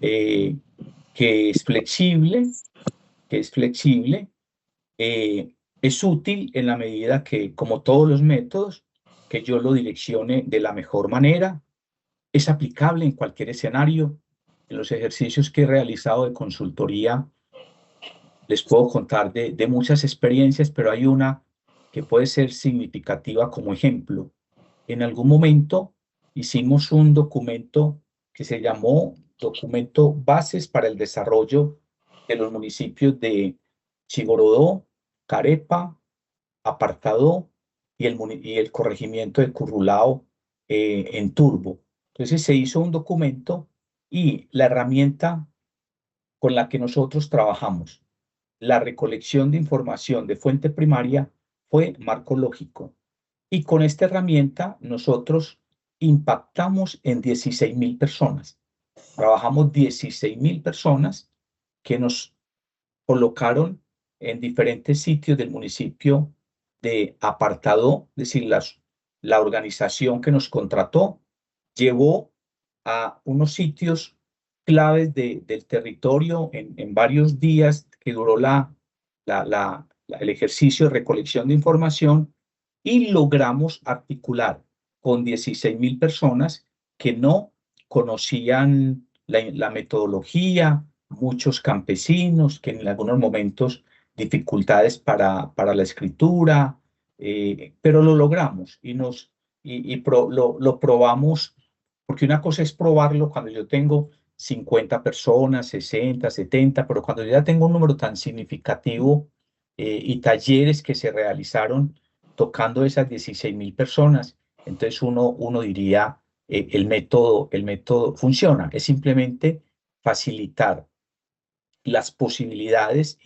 eh, que es flexible, que es flexible, es útil en la medida que, como todos los métodos, que yo lo direccione de la mejor manera, es aplicable en cualquier escenario. En los ejercicios que he realizado de consultoría, les puedo contar de muchas experiencias, pero hay una que puede ser significativa como ejemplo. En algún momento hicimos un documento que se llamó Documento Bases para el Desarrollo de los municipios de Chigorodó, Carepa, Apartadó y el corregimiento de Currulao en Turbo. Entonces se hizo un documento y la herramienta con la que nosotros trabajamos, la recolección de información de fuente primaria, fue marco lógico. Y con esta herramienta nosotros impactamos en 16.000 personas. Trabajamos 16.000 personas que nos colocaron en diferentes sitios del municipio de Apartadó, es decir, la organización que nos contrató llevó a unos sitios claves del territorio en varios días que duró el ejercicio de recolección de información y logramos articular con 16.000 personas que no conocían la metodología, muchos campesinos que en algunos momentos dificultades para la escritura, pero lo logramos lo probamos, porque una cosa es probarlo cuando yo tengo 50 personas, 60, 70, pero cuando yo ya tengo un número tan significativo y talleres que se realizaron tocando esas 16.000 personas, entonces uno diría, el método funciona, es simplemente facilitar las posibilidades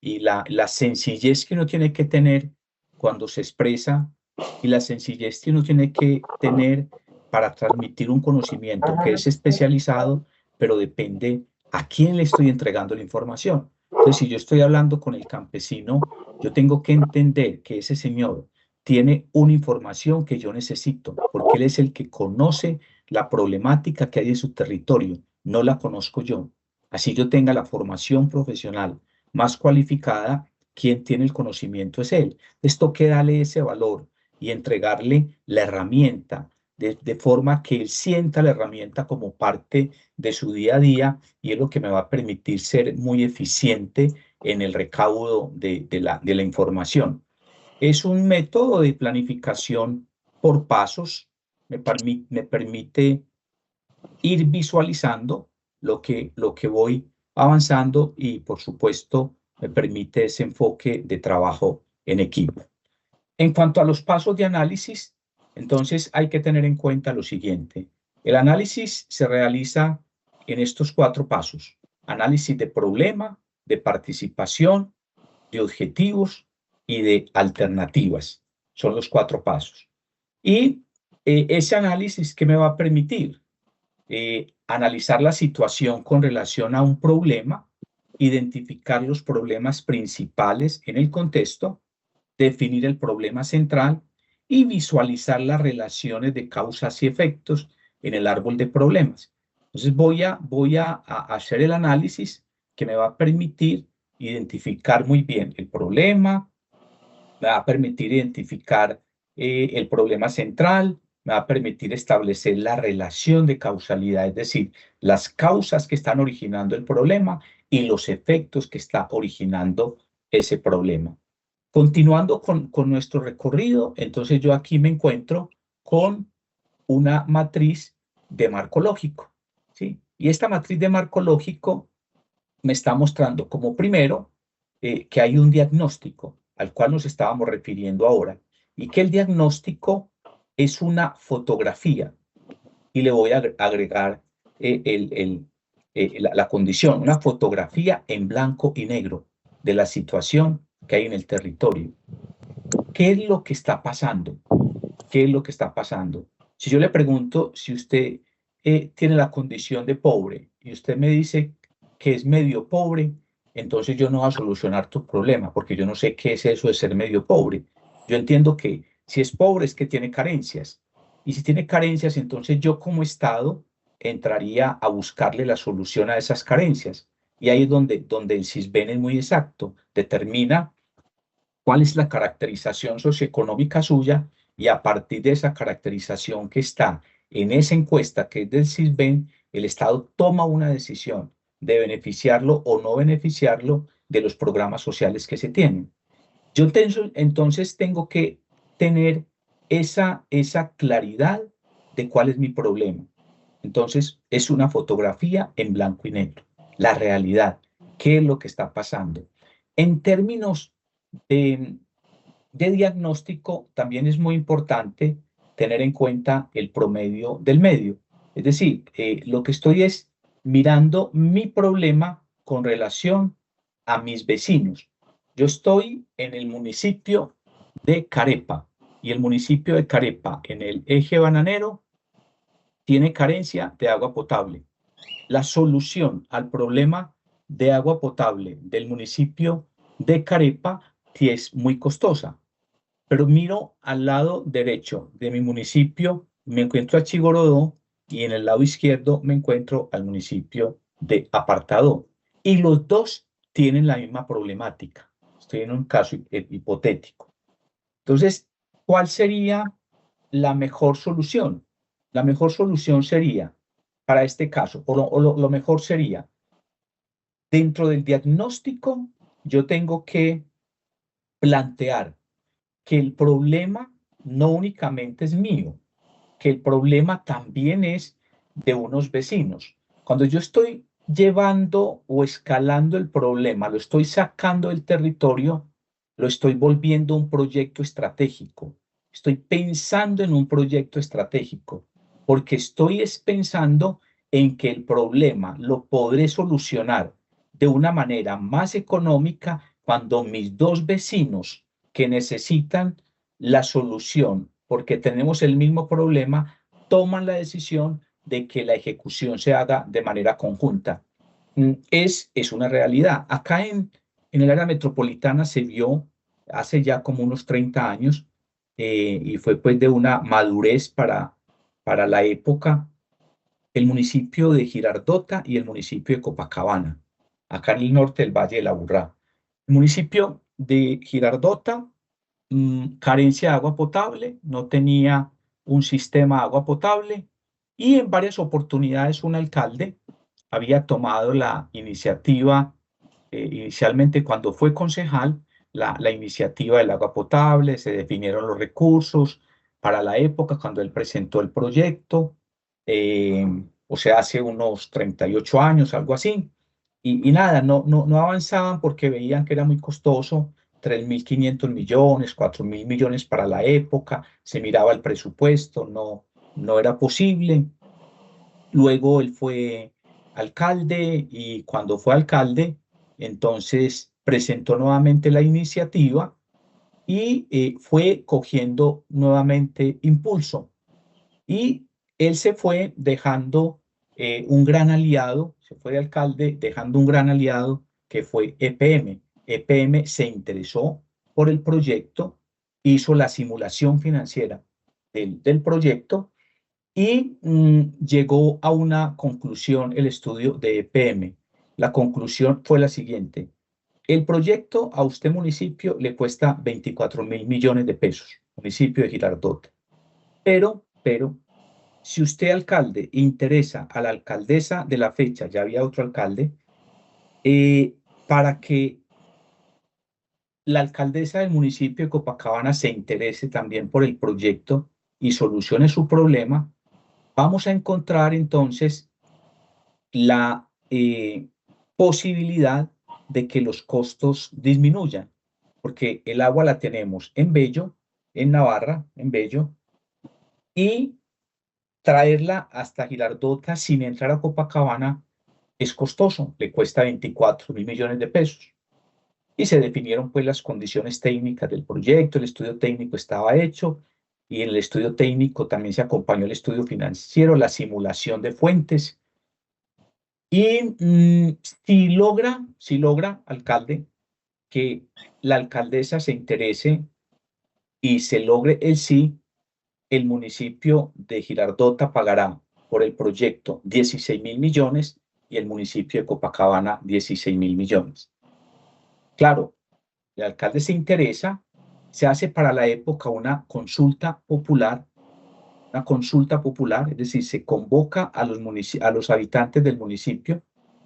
la sencillez que uno tiene que tener cuando se expresa y la sencillez que uno tiene que tener para transmitir un conocimiento que es especializado, pero depende a quién le estoy entregando la información. Entonces, si yo estoy hablando con el campesino, yo tengo que entender que ese señor tiene una información que yo necesito, porque él es el que conoce la problemática que hay en su territorio, no la conozco yo. Así yo tenga la formación profesional más cualificada, quien tiene el conocimiento es él. Esto que darle ese valor y entregarle la herramienta de forma que él sienta la herramienta como parte de su día a día y es lo que me va a permitir ser muy eficiente en el recaudo de la información. Es un método de planificación por pasos, me permite ir visualizando lo que voy avanzando y, por supuesto, me permite ese enfoque de trabajo en equipo. En cuanto a los pasos de análisis, entonces hay que tener en cuenta lo siguiente. El análisis se realiza en estos 4 pasos. Análisis de problema, de participación, de objetivos y de alternativas. Son los 4 pasos. Y ese análisis, ¿qué me va a permitir? Analizar la situación con relación a un problema, identificar los problemas principales en el contexto, definir el problema central y visualizar las relaciones de causas y efectos en el árbol de problemas. Entonces voy a hacer el análisis que me va a permitir identificar muy bien el problema, me va a permitir identificar el problema central, me va a permitir establecer la relación de causalidad, es decir, las causas que están originando el problema y los efectos que está originando ese problema. Continuando con nuestro recorrido, entonces yo aquí me encuentro con una matriz de marco lógico, ¿sí? Y esta matriz de marco lógico me está mostrando como primero que hay un diagnóstico al cual nos estábamos refiriendo ahora y que el diagnóstico es una fotografía y le voy a agregar la condición, una fotografía en blanco y negro de la situación que hay en el territorio. ¿Qué es lo que está pasando? ¿Qué es lo que está pasando? Si yo le pregunto si usted tiene la condición de pobre y usted me dice que es medio pobre, entonces yo no voy a solucionar tu problema porque yo no sé qué es eso de ser medio pobre. Yo entiendo que si es pobre es que tiene carencias. Y si tiene carencias, entonces yo como Estado entraría a buscarle la solución a esas carencias. Y ahí es donde el CISBEN es muy exacto, determina cuál es la caracterización socioeconómica suya y a partir de esa caracterización que está en esa encuesta que es del CISBEN, el Estado toma una decisión de beneficiarlo o no beneficiarlo de los programas sociales que se tienen. Entonces tengo que tener esa claridad de cuál es mi problema. Entonces es una fotografía en blanco y negro, la realidad, qué es lo que está pasando. En términos de, de diagnóstico, también es muy importante tener en cuenta el promedio del medio. Es decir, lo que estoy es mirando mi problema con relación a mis vecinos. Yo estoy en el municipio de Carepa y el municipio de Carepa en el eje bananero tiene carencia de agua potable. La solución al problema de agua potable del municipio de Carepa sí es muy costosa, pero miro al lado derecho de mi municipio, me encuentro a Chigorodó y en el lado izquierdo me encuentro al municipio de Apartadó. Y los dos tienen la misma problemática. Estoy en un caso hipotético. Entonces, ¿cuál sería la mejor solución? La mejor solución sería, para este caso, lo mejor sería, dentro del diagnóstico, yo tengo que plantear que el problema no únicamente es mío, que el problema también es de unos vecinos. Cuando yo estoy llevando o escalando el problema, lo estoy sacando del territorio, lo estoy volviendo un proyecto estratégico. Estoy pensando en un proyecto estratégico, porque estoy pensando en que el problema lo podré solucionar de una manera más económica cuando mis dos vecinos que necesitan la solución, porque tenemos el mismo problema, toman la decisión de que la ejecución se haga de manera conjunta. Es una realidad. Acá en el área metropolitana se vio hace ya como unos 30 años y fue pues de una madurez para la época el municipio de Girardota y el municipio de Copacabana, acá en el norte del Valle de la Aburrá. El municipio de Girardota, carencia de agua potable, no tenía un sistema de agua potable y en varias oportunidades un alcalde había tomado la iniciativa, inicialmente cuando fue concejal, la iniciativa del agua potable, se definieron los recursos para la época cuando él presentó el proyecto, eh, o sea, hace unos 38 años, algo así, y nada, no avanzaban porque veían que era muy costoso, 3.500 millones, 4.000 millones para la época, se miraba el presupuesto, no era posible. Luego él fue alcalde y cuando fue alcalde, entonces presentó nuevamente la iniciativa y fue cogiendo nuevamente impulso. Y él se fue dejando un gran aliado, se fue de alcalde dejando un gran aliado que fue EPM. EPM se interesó por el proyecto, hizo la simulación financiera del proyecto y llegó a una conclusión el estudio de EPM. La conclusión fue la siguiente. El proyecto a usted municipio le cuesta 24.000 millones de pesos, municipio de Girardota. Pero, si usted alcalde interesa a la alcaldesa de la fecha, ya había otro alcalde, eh, para que la alcaldesa del municipio de Copacabana se interese también por el proyecto y solucione su problema, vamos a encontrar entonces la posibilidad de que los costos disminuyan, porque el agua la tenemos en Bello, en Navarra, en Bello, y traerla hasta Girardota sin entrar a Copacabana es costoso, le cuesta 24.000 millones de pesos. Y se definieron pues las condiciones técnicas del proyecto, el estudio técnico estaba hecho y en el estudio técnico también se acompañó el estudio financiero, la simulación de fuentes. Y si logra, alcalde, que la alcaldesa se interese y se logre el sí, el municipio de Girardota pagará por el proyecto 16.000 millones y el municipio de Copacabana 16.000 millones. Claro, el alcalde se interesa, se hace para la época una consulta popular, es decir, se convoca a los habitantes del municipio,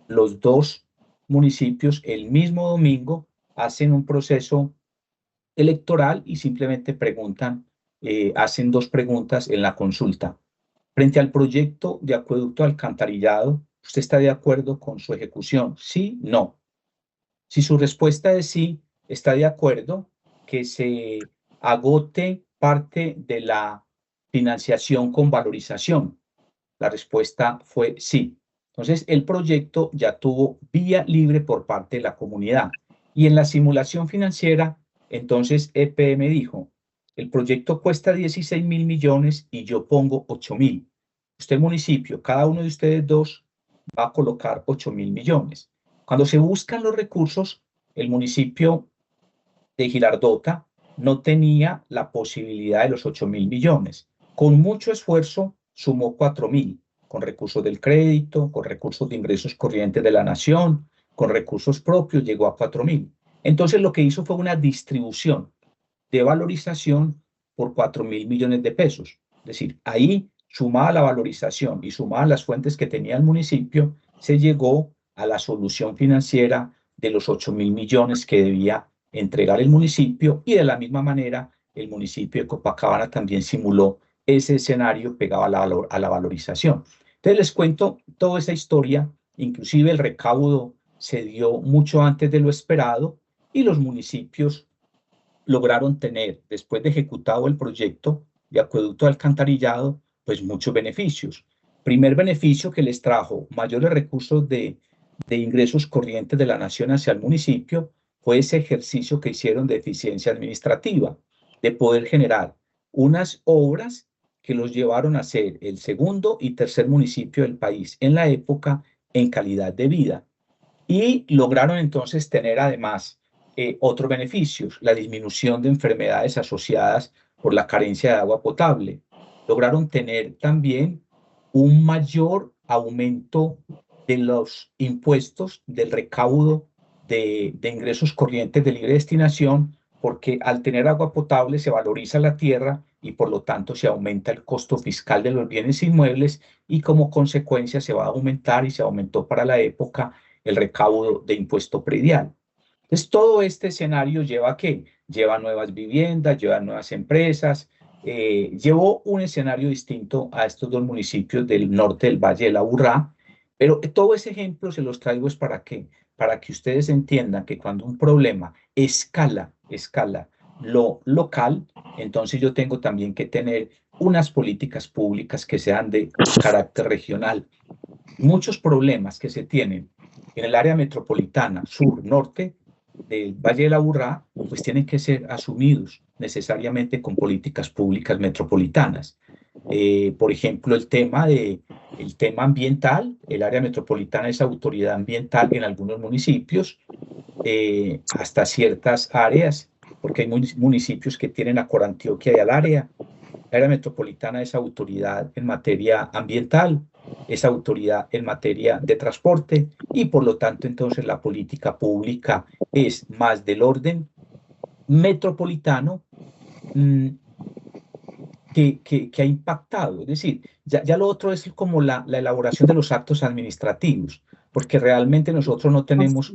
los dos municipios el mismo domingo hacen un proceso electoral y simplemente preguntan, hacen dos preguntas en la consulta. Frente al proyecto de acueducto alcantarillado, ¿usted está de acuerdo con su ejecución? Sí, no. Si su respuesta es sí, está de acuerdo que se agote parte de la financiación con valorización. La respuesta fue sí. Entonces, el proyecto ya tuvo vía libre por parte de la comunidad. Y en la simulación financiera, entonces EPM dijo, el proyecto cuesta 16.000 millones y yo pongo 8.000. Usted, municipio, cada uno de ustedes dos va a colocar 8.000 millones. Cuando se buscan los recursos, el municipio de Girardota no tenía la posibilidad de los 8.000 millones. Con mucho esfuerzo sumó 4.000, con recursos del crédito, con recursos de ingresos corrientes de la nación, con recursos propios, llegó a 4.000. Entonces lo que hizo fue una distribución de valorización por 4.000 millones de pesos. Es decir, ahí, sumada la valorización y sumada las fuentes que tenía el municipio, se llegó a la solución financiera de los 8.000 millones que debía entregar el municipio, y de la misma manera el municipio de Copacabana también simuló ese escenario pegado a la valorización. Entonces les cuento toda esa historia, inclusive el recaudo se dio mucho antes de lo esperado y los municipios lograron tener, después de ejecutado el proyecto de acueducto alcantarillado, pues muchos beneficios. Primer beneficio que les trajo mayores recursos de ingresos corrientes de la nación hacia el municipio fue ese ejercicio que hicieron de eficiencia administrativa, de poder generar unas obras que los llevaron a ser el segundo y tercer municipio del país en la época en calidad de vida. Y lograron entonces tener además otros beneficios, la disminución de enfermedades asociadas por la carencia de agua potable. Lograron tener también un mayor aumento de los impuestos, del recaudo de ingresos corrientes de libre destinación, porque al tener agua potable se valoriza la tierra y por lo tanto se aumenta el costo fiscal de los bienes inmuebles y como consecuencia se va a aumentar y se aumentó para la época el recaudo de impuesto predial. Entonces, todo este escenario lleva a qué? Lleva nuevas viviendas, lleva nuevas empresas, llevó un escenario distinto a estos dos municipios del norte del Valle de la Aburrá, pero todo ese ejemplo se los traigo es para qué, para que ustedes entiendan que cuando un problema escala lo local, entonces yo tengo también que tener unas políticas públicas que sean de carácter regional. Muchos problemas que se tienen en el área metropolitana sur, norte del Valle de la Aburrá, pues tienen que ser asumidos necesariamente con políticas públicas metropolitanas. Por ejemplo, el tema ambiental, el área metropolitana es autoridad ambiental en algunos municipios, hasta ciertas áreas, porque hay municipios que tienen a Corantioquia y al área. La área metropolitana es autoridad en materia ambiental, es autoridad en materia de transporte y por lo tanto entonces la política pública es más del orden metropolitano que ha impactado. Es decir, ya lo otro es como la elaboración de los actos administrativos, porque realmente nosotros no tenemos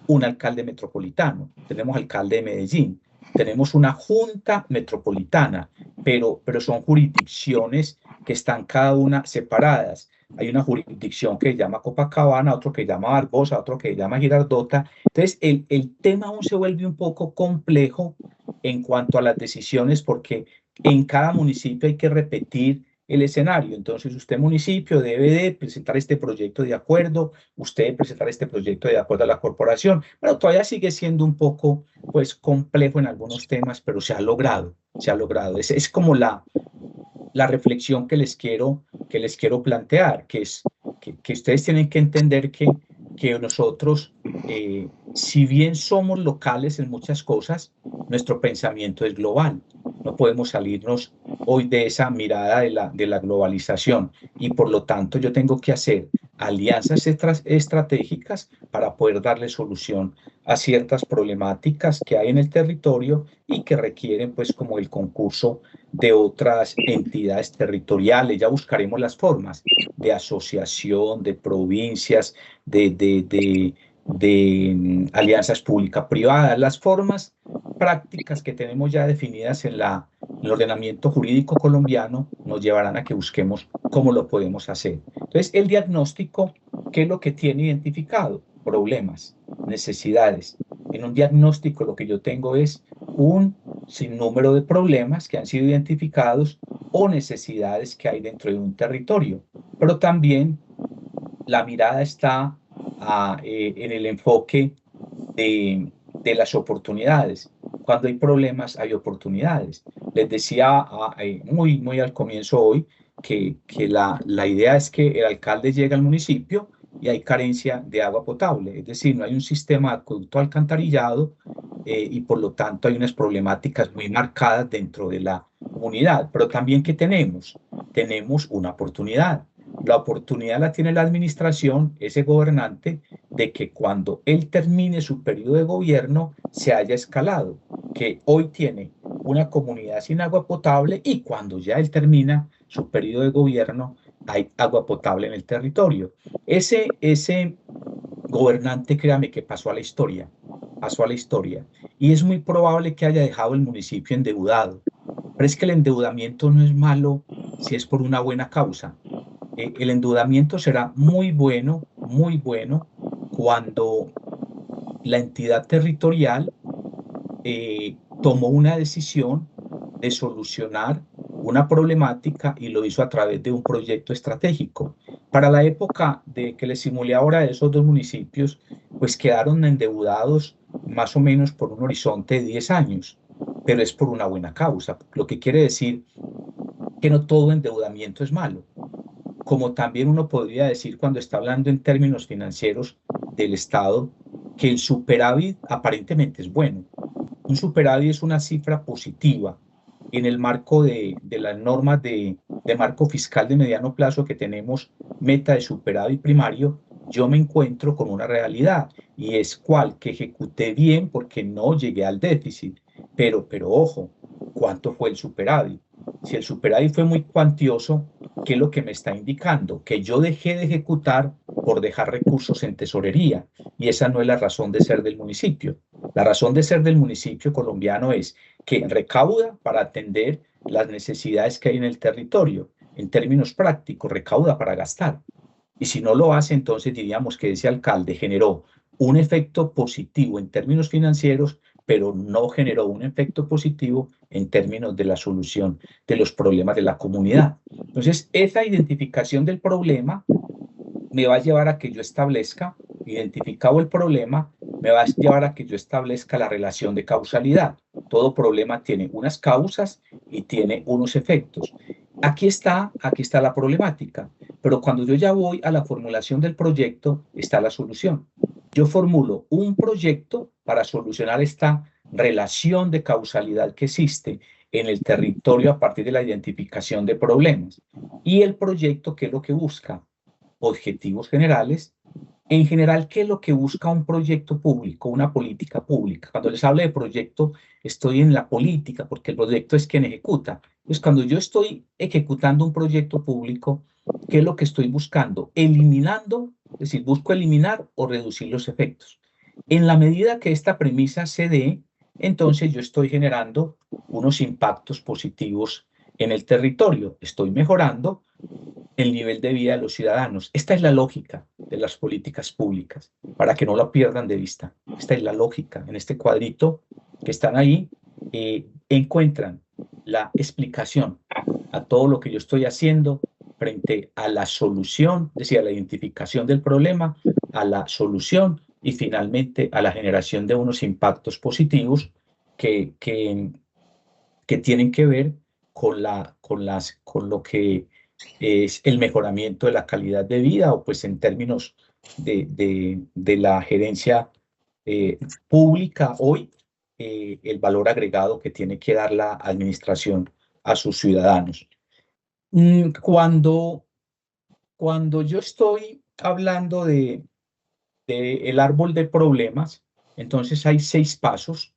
un alcalde metropolitano, tenemos alcalde de Medellín, tenemos una junta metropolitana, pero son jurisdicciones que están cada una separadas. Hay una jurisdicción que se llama Copacabana, otro que se llama Barbosa, otro que se llama Girardota. Entonces, el tema aún se vuelve un poco complejo en cuanto a las decisiones, porque en cada municipio hay que repetir el escenario. Entonces, usted, municipio, debe de presentar este proyecto de acuerdo, usted debe presentar este proyecto de acuerdo a la corporación. Pero todavía sigue siendo un poco, pues, complejo en algunos temas, pero se ha logrado, se ha logrado. Es como la reflexión que les quiero plantear, que es que ustedes tienen que entender que nosotros, si bien somos locales en muchas cosas, nuestro pensamiento es global. No podemos salirnos hoy de esa mirada de la globalización y por lo tanto yo tengo que hacer alianzas estratégicas para poder darle solución a ciertas problemáticas que hay en el territorio y que requieren pues como el concurso de otras entidades territoriales. Ya buscaremos las formas de asociación, de provincias, de alianzas pública-privadas, las formas prácticas que tenemos ya definidas en el ordenamiento jurídico colombiano nos llevarán a que busquemos cómo lo podemos hacer. Entonces, el diagnóstico, ¿qué es lo que tiene identificado? Problemas, necesidades. En un diagnóstico lo que yo tengo es un sinnúmero de problemas que han sido identificados o necesidades que hay dentro de un territorio, pero también la mirada está en el enfoque de las oportunidades. Cuando hay problemas, hay oportunidades. Les decía muy al comienzo hoy que la idea es que el alcalde llega al municipio y hay carencia de agua potable, es decir, no hay un sistema de acueducto alcantarillado y por lo tanto hay unas problemáticas muy marcadas dentro de la comunidad. Pero también, ¿qué tenemos? Tenemos una oportunidad. La oportunidad la tiene la administración, ese gobernante, de que cuando él termine su periodo de gobierno se haya escalado, que hoy tiene una comunidad sin agua potable y cuando ya él termina su periodo de gobierno hay agua potable en el territorio. Ese gobernante, créame que pasó a la historia y es muy probable que haya dejado el municipio endeudado. Pero es que el endeudamiento no es malo si es por una buena causa. El endeudamiento será muy bueno cuando la entidad territorial tomó una decisión de solucionar una problemática y lo hizo a través de un proyecto estratégico. Para la época de que les simulé ahora, esos dos municipios pues quedaron endeudados más o menos por un horizonte de 10 años, pero es por una buena causa, lo que quiere decir que no todo endeudamiento es malo, como también uno podría decir cuando está hablando en términos financieros del Estado, que el superávit aparentemente es bueno. Un superávit es una cifra positiva en el marco de las normas de marco fiscal de mediano plazo que tenemos meta de superávit primario. Yo me encuentro con una realidad y es cual que ejecuté bien porque no llegué al déficit, pero ojo, ¿cuánto fue el superávit? Si el superávit fue muy cuantioso, ¿qué es lo que me está indicando? Que yo dejé de ejecutar por dejar recursos en tesorería y esa no es la razón de ser del municipio. La razón de ser del municipio colombiano es que recauda para atender las necesidades que hay en el territorio. En términos prácticos, recauda para gastar. Y si no lo hace, entonces diríamos que ese alcalde generó un efecto positivo en términos financieros, pero no generó un efecto positivo en términos de la solución de los problemas de la comunidad. Entonces, esa identificación del problema me va a llevar a que yo establezca, identificado el problema, me va a llevar a que yo establezca la relación de causalidad. Todo problema tiene unas causas y tiene unos efectos. Aquí está la problemática, pero cuando yo ya voy a la formulación del proyecto, está la solución. Yo formulo un proyecto para solucionar esta relación de causalidad que existe en el territorio a partir de la identificación de problemas. Y el proyecto, ¿qué es lo que busca? Objetivos generales. En general, ¿qué es lo que busca un proyecto público, una política pública? Cuando les hablo de proyecto, estoy en la política, porque el proyecto es quien ejecuta. Entonces, cuando yo estoy ejecutando un proyecto público, ¿qué es lo que estoy buscando? Eliminando, es decir, busco eliminar o reducir los efectos. En la medida que esta premisa se dé, entonces yo estoy generando unos impactos positivos en el territorio. Estoy mejorando el nivel de vida de los ciudadanos. Esta es la lógica de las políticas públicas, para que no la pierdan de vista. Esta es la lógica. En este cuadrito que están ahí, encuentran la explicación a todo lo que yo estoy haciendo frente a la solución, es decir, a la identificación del problema, a la solución y finalmente a la generación de unos impactos positivos que, que, que tienen que ver con lo que es el mejoramiento de la calidad de vida o pues en términos de la gerencia pública hoy, el valor agregado que tiene que dar la administración a sus ciudadanos. Cuando yo estoy hablando de el árbol de problemas, entonces hay 6 pasos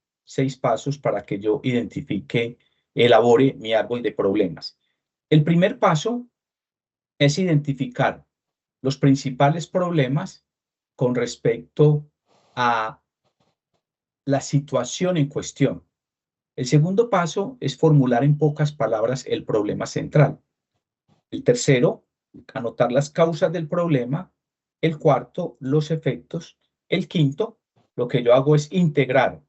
para que yo identifique, elabore mi árbol de problemas. El primer paso es identificar los principales problemas con respecto a la situación en cuestión. El segundo paso es formular en pocas palabras el problema central. El tercero, anotar las causas del problema. El cuarto, los efectos. El quinto, lo que yo hago es integrar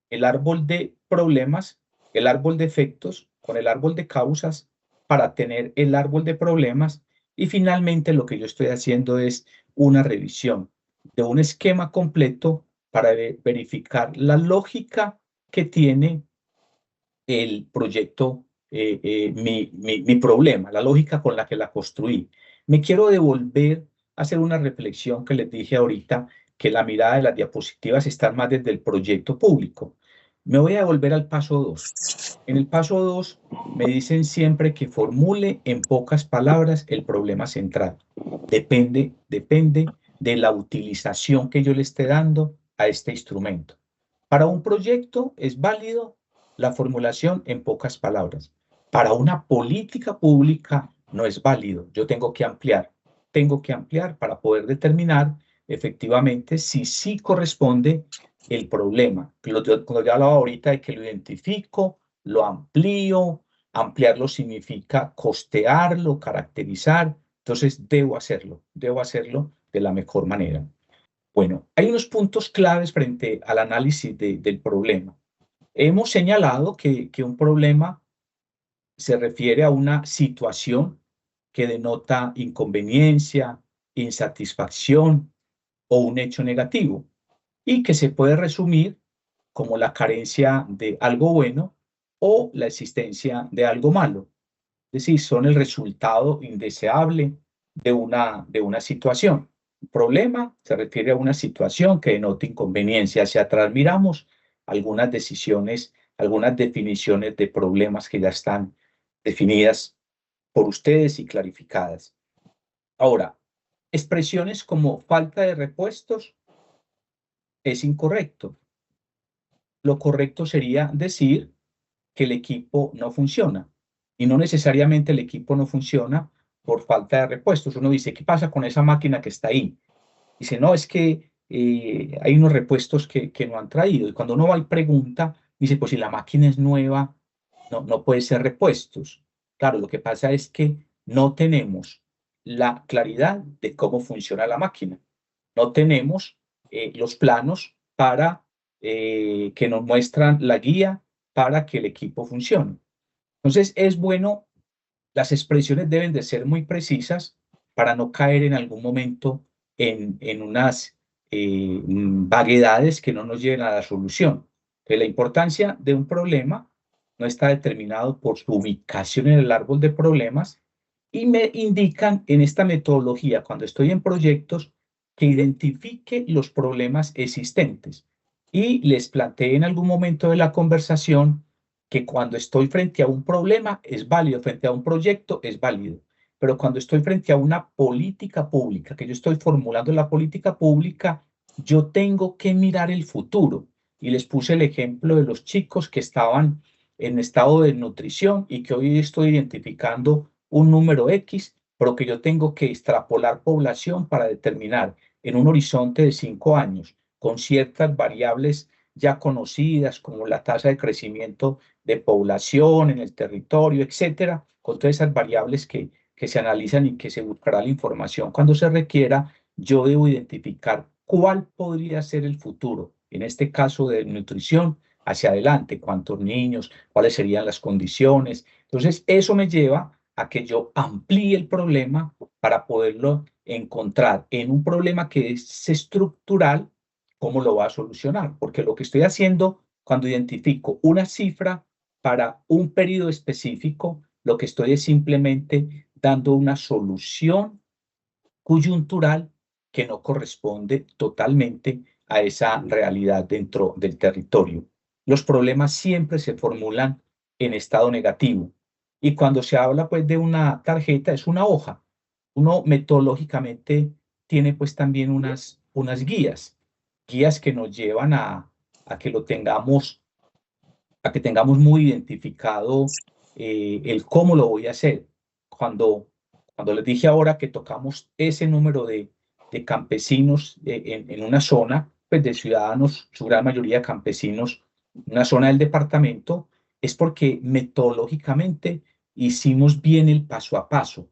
el árbol de problemas, el árbol de efectos con el árbol de causas para tener el árbol de problemas. Y finalmente lo que yo estoy haciendo es una revisión de un esquema completo para verificar la lógica que tiene el proyecto, mi problema, la lógica con la que la construí. Me quiero devolver a hacer una reflexión que les dije ahorita, que la mirada de las diapositivas está más desde el proyecto público. Me voy a devolver al paso 2. En el paso 2 me dicen siempre que formule en pocas palabras el problema central. Depende de la utilización que yo le esté dando a este instrumento. Para un proyecto es válido la formulación en pocas palabras. Para una política pública no es válido. Yo tengo que ampliar para poder determinar efectivamente si sí corresponde el problema. Cuando yo hablaba ahorita de que lo identifico, lo amplío, ampliarlo significa costearlo, caracterizar, entonces debo hacerlo de la mejor manera. Bueno, hay unos puntos claves frente al análisis del problema. Hemos señalado que un problema se refiere a una situación que denota inconveniencia, insatisfacción o un hecho negativo y que se puede resumir como la carencia de algo bueno o la existencia de algo malo. Es decir, son el resultado indeseable de una situación. Un problema se refiere a una situación que denota inconveniencia. Hacia atrás miramos algunas decisiones, algunas definiciones de problemas que ya están definidas por ustedes y clarificadas. Ahora, expresiones como falta de repuestos es incorrecto. Lo correcto sería decir que el equipo no funciona. Y no necesariamente el equipo no funciona por falta de repuestos. Uno dice, ¿qué pasa con esa máquina que está ahí? Dice, no, es que hay unos repuestos que no han traído. Y cuando uno va y pregunta, dice, pues si la máquina es nueva, no puede ser repuestos. Claro, lo que pasa es que no tenemos la claridad de cómo funciona la máquina. No tenemos los planos para que nos muestran la guía para que el equipo funcione. Entonces, es bueno, las expresiones deben de ser muy precisas para no caer en algún momento en unas vaguedades que no nos lleven a la solución. Entonces, la importancia de un problema no está determinado por su ubicación en el árbol de problemas y me indican en esta metodología, cuando estoy en proyectos, que identifique los problemas existentes. Y les planteé en algún momento de la conversación que cuando estoy frente a un problema es válido, frente a un proyecto es válido, pero cuando estoy frente a una política pública, que yo estoy formulando la política pública, yo tengo que mirar el futuro. Y les puse el ejemplo de los chicos que estaban en estado de nutrición y que hoy estoy identificando un número X, pero que yo tengo que extrapolar población para determinar en un horizonte de 5 años, con ciertas variables ya conocidas como la tasa de crecimiento de población en el territorio, etcétera, con todas esas variables que se analizan y que se buscará la información cuando se requiera, yo debo identificar cuál podría ser el futuro, en este caso de nutrición, hacia adelante, cuántos niños, cuáles serían las condiciones. Entonces, eso me lleva a que yo amplíe el problema para poderlo encontrar en un problema que es estructural, cómo lo va a solucionar, porque lo que estoy haciendo cuando identifico una cifra para un periodo específico, lo que estoy es simplemente dando una solución coyuntural que no corresponde totalmente a esa realidad dentro del territorio. Los problemas siempre se formulan en estado negativo. Y cuando se habla pues de una tarjeta, es una hoja. Uno metodológicamente tiene pues también unas guías que nos llevan a que lo tengamos, a que tengamos muy identificado el cómo lo voy a hacer. Cuando, cuando les dije ahora que tocamos ese número de campesinos en una zona, pues de ciudadanos, su gran mayoría campesinos, una zona del departamento, es porque metodológicamente hicimos bien el paso a paso.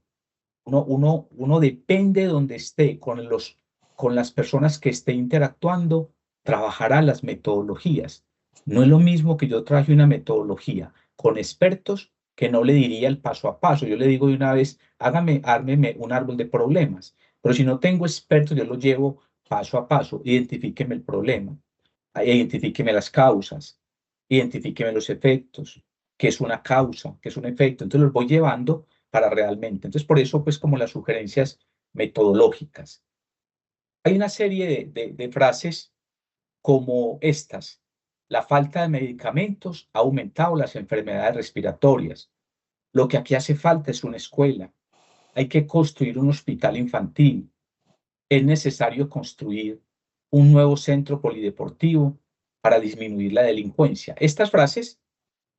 Uno depende de donde esté, con las personas que esté interactuando, trabajará las metodologías. No es lo mismo que yo traje una metodología con expertos que no le diría el paso a paso. Yo le digo de una vez, ármeme un árbol de problemas. Pero si no tengo expertos, yo lo llevo paso a paso. Identifíqueme el problema, identifíqueme las causas, identifíqueme los efectos, qué es una causa, qué es un efecto. Entonces los voy llevando para realmente. Entonces, por eso, pues, como las sugerencias metodológicas. Hay una serie de frases como estas. La falta de medicamentos ha aumentado las enfermedades respiratorias. Lo que aquí hace falta es una escuela. Hay que construir un hospital infantil. Es necesario construir un nuevo centro polideportivo para disminuir la delincuencia. Estas frases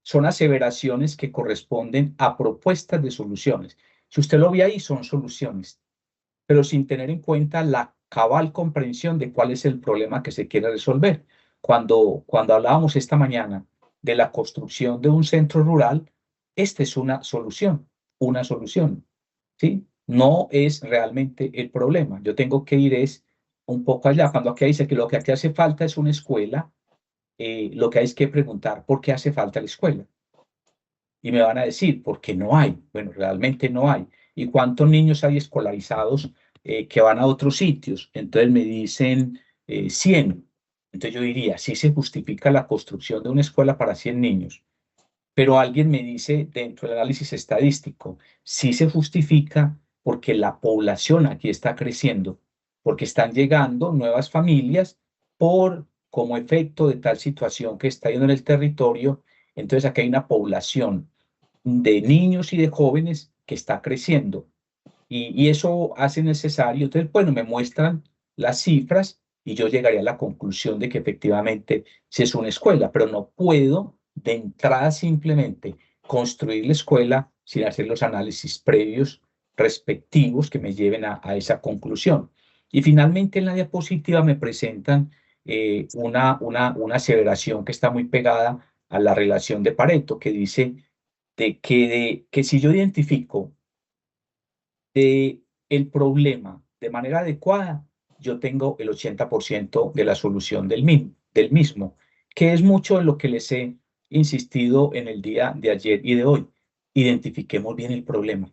son aseveraciones que corresponden a propuestas de soluciones. Si usted lo ve ahí, son soluciones, pero sin tener en cuenta la cabal comprensión de cuál es el problema que se quiere resolver. Cuando hablábamos esta mañana de la construcción de un centro rural, esta es una solución, ¿sí? No es realmente el problema. Yo tengo que ir es un poco allá. Cuando aquí dice que lo que aquí hace falta es una escuela, lo que hay es que preguntar por qué hace falta la escuela. Y me van a decir, porque no hay. Bueno, realmente no hay. ¿Y cuántos niños hay escolarizados que van a otros sitios? Entonces me dicen 100. Entonces yo diría, sí se justifica la construcción de una escuela para 100 niños. Pero alguien me dice dentro del análisis estadístico, sí se justifica porque la población aquí está creciendo, porque están llegando nuevas familias por como efecto de tal situación que está yendo en el territorio. Entonces aquí hay una población de niños y de jóvenes que está creciendo y eso hace necesario. Entonces, bueno, me muestran las cifras y yo llegaría a la conclusión de que efectivamente sí es una escuela, pero no puedo de entrada simplemente construir la escuela sin hacer los análisis previos respectivos que me lleven a esa conclusión. Y finalmente en la diapositiva me presentan una aseveración que está muy pegada a la relación de Pareto, que dice que si yo identifico el problema de manera adecuada, yo tengo el 80% de la solución del mismo, que es mucho en lo que les he insistido en el día de ayer y de hoy. Identifiquemos bien el problema.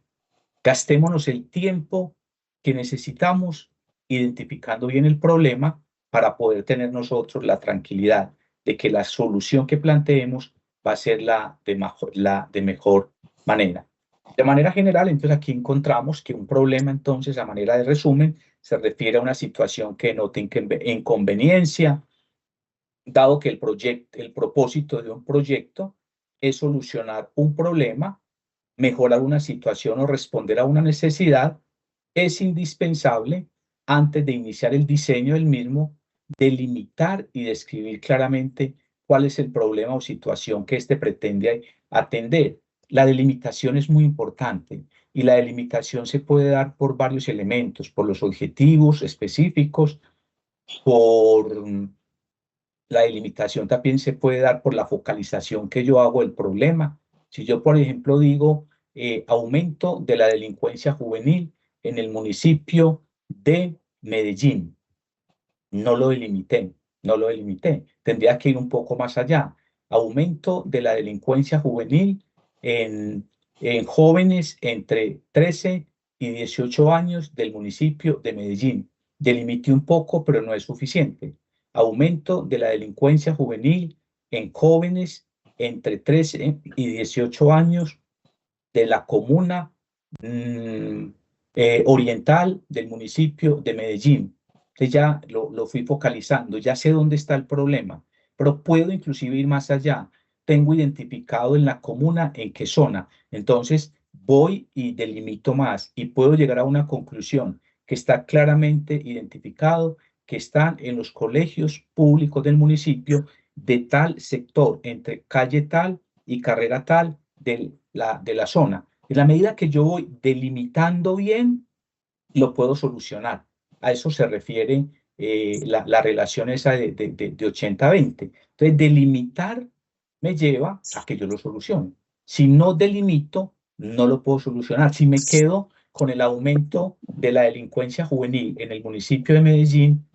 Gastémonos el tiempo que necesitamos identificando bien el problema para poder tener nosotros la tranquilidad de que la solución que planteemos va a ser la de mejor manera. De manera general, entonces aquí encontramos que un problema, entonces, a manera de resumen, se refiere a una situación que nota inconveniencia, dado que el propósito de un proyecto es solucionar un problema, mejorar una situación o responder a una necesidad, es indispensable, antes de iniciar el diseño del mismo, delimitar y describir claramente cuál es el problema o situación que éste pretende atender. La delimitación es muy importante y la delimitación se puede dar por varios elementos, por los objetivos específicos, por la delimitación también se puede dar por la focalización que yo hago del problema. Si yo, por ejemplo, digo aumento de la delincuencia juvenil en el municipio de Medellín, no lo delimité, no lo delimité. Tendría que ir un poco más allá. Aumento de la delincuencia juvenil en jóvenes entre 13 y 18 años del municipio de Medellín. Delimité un poco, pero no es suficiente. Aumento de la delincuencia juvenil en jóvenes entre 13 y 18 años de la comuna mm, oriental del municipio de Medellín. Entonces ya lo fui focalizando, ya sé dónde está el problema, pero puedo inclusive ir más allá. tengo identificado en la comuna en qué zona. Entonces, voy y delimito más y puedo llegar a una conclusión que está claramente identificado, que están en los colegios públicos del municipio de tal sector, entre calle tal y carrera tal de la zona. En la medida que yo voy delimitando bien, lo puedo solucionar. A eso se refiere la relación esa de 80-20. Entonces, delimitar me lleva a que yo lo solucione. Si no delimito, no lo puedo solucionar. Si me quedo con el aumento de la delincuencia juvenil en el municipio de Medellín,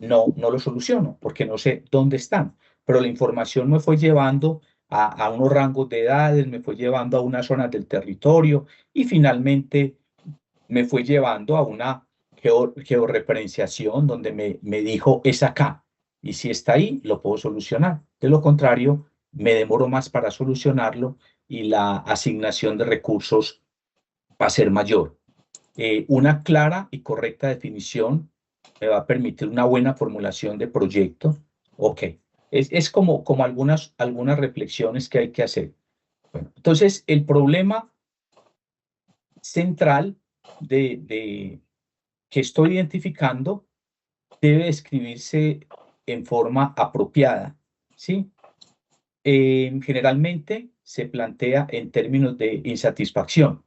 no lo soluciono porque no sé dónde están. Pero la información me fue llevando a unos rangos de edades, me fue llevando a unas zonas del territorio y finalmente me fue llevando a una georreferenciación donde me dijo es acá. Y si está ahí, lo puedo solucionar. De lo contrario, me demoro más para solucionarlo y la asignación de recursos va a ser mayor. Una clara y correcta definición me va a permitir una buena formulación de proyecto. Ok, es como algunas reflexiones que hay que hacer. Bueno, entonces, el problema central que estoy identificando debe escribirse en forma apropiada, ¿sí? Generalmente se plantea en términos de insatisfacción.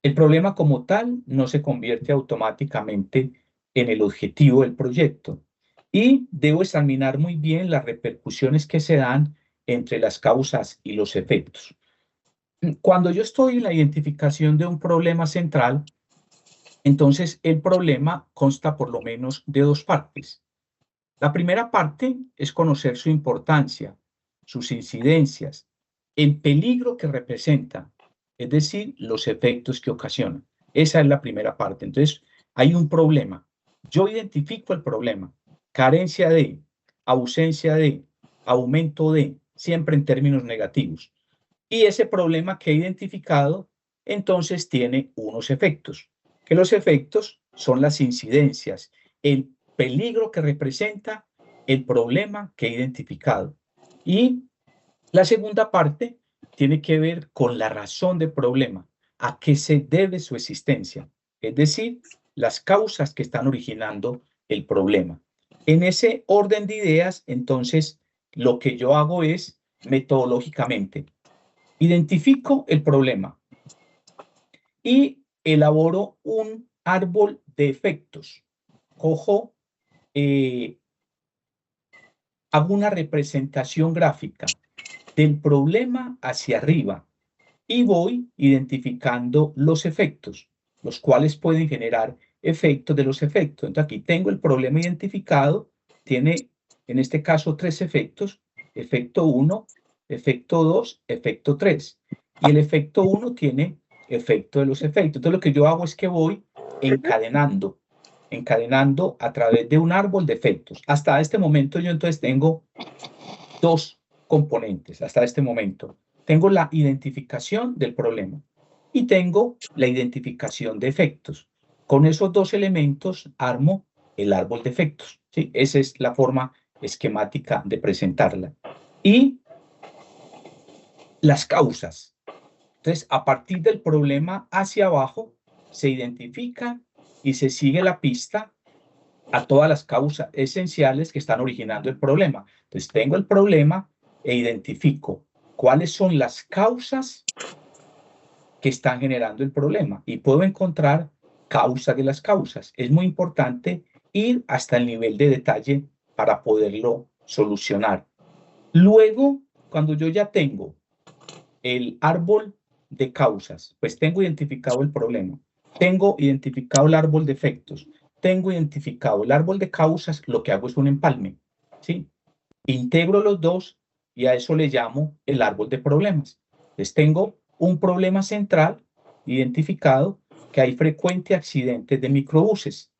El problema como tal no se convierte automáticamente en el objetivo del proyecto y debo examinar muy bien las repercusiones que se dan entre las causas y los efectos. Cuando yo estoy en la identificación de un problema central, entonces el problema consta por lo menos de dos partes. La primera parte es conocer su importancia, sus incidencias, el peligro que representa, es decir, los efectos que ocasiona. Esa es la primera parte. Entonces, hay un problema. Yo identifico el problema, carencia de, ausencia de, aumento de, siempre en términos negativos. Y ese problema que he identificado, entonces tiene unos efectos, que los efectos son las incidencias, el peligro que representa el problema que he identificado. Y la segunda parte tiene que ver con la razón del problema, a qué se debe su existencia, es decir, las causas que están originando el problema. En ese orden de ideas, entonces, lo que yo hago es metodológicamente identifico el problema y elaboro un árbol de efectos. Cojo, hago una representación gráfica del problema hacia arriba y voy identificando los efectos, los cuales pueden generar efectos de los efectos. Entonces aquí tengo el problema identificado, tiene en este caso 3 efectos, efecto 1, efecto 2, efecto 3. Y el efecto 1 tiene efecto de los efectos. Entonces lo que yo hago es que voy encadenando a través de un árbol de efectos. Hasta este momento yo entonces tengo 2 componentes, hasta este momento. Tengo la identificación del problema y tengo la identificación de efectos. Con esos 2 elementos armo el árbol de efectos, ¿sí? Esa es la forma esquemática de presentarla. Y las causas. Entonces, a partir del problema hacia abajo, se identifica y se sigue la pista a todas las causas esenciales que están originando el problema. Entonces, tengo el problema e identifico cuáles son las causas que están generando el problema y puedo encontrar causas de las causas. Es muy importante ir hasta el nivel de detalle para poderlo solucionar. Luego, cuando yo ya tengo el árbol de causas, pues tengo identificado el problema, tengo identificado el árbol de efectos, tengo identificado el árbol de causas, lo que hago es un empalme, ¿sí? Integro los dos y a eso le llamo el árbol de problemas. Entonces tengo un problema central identificado, que hay frecuentes accidentes de microbuses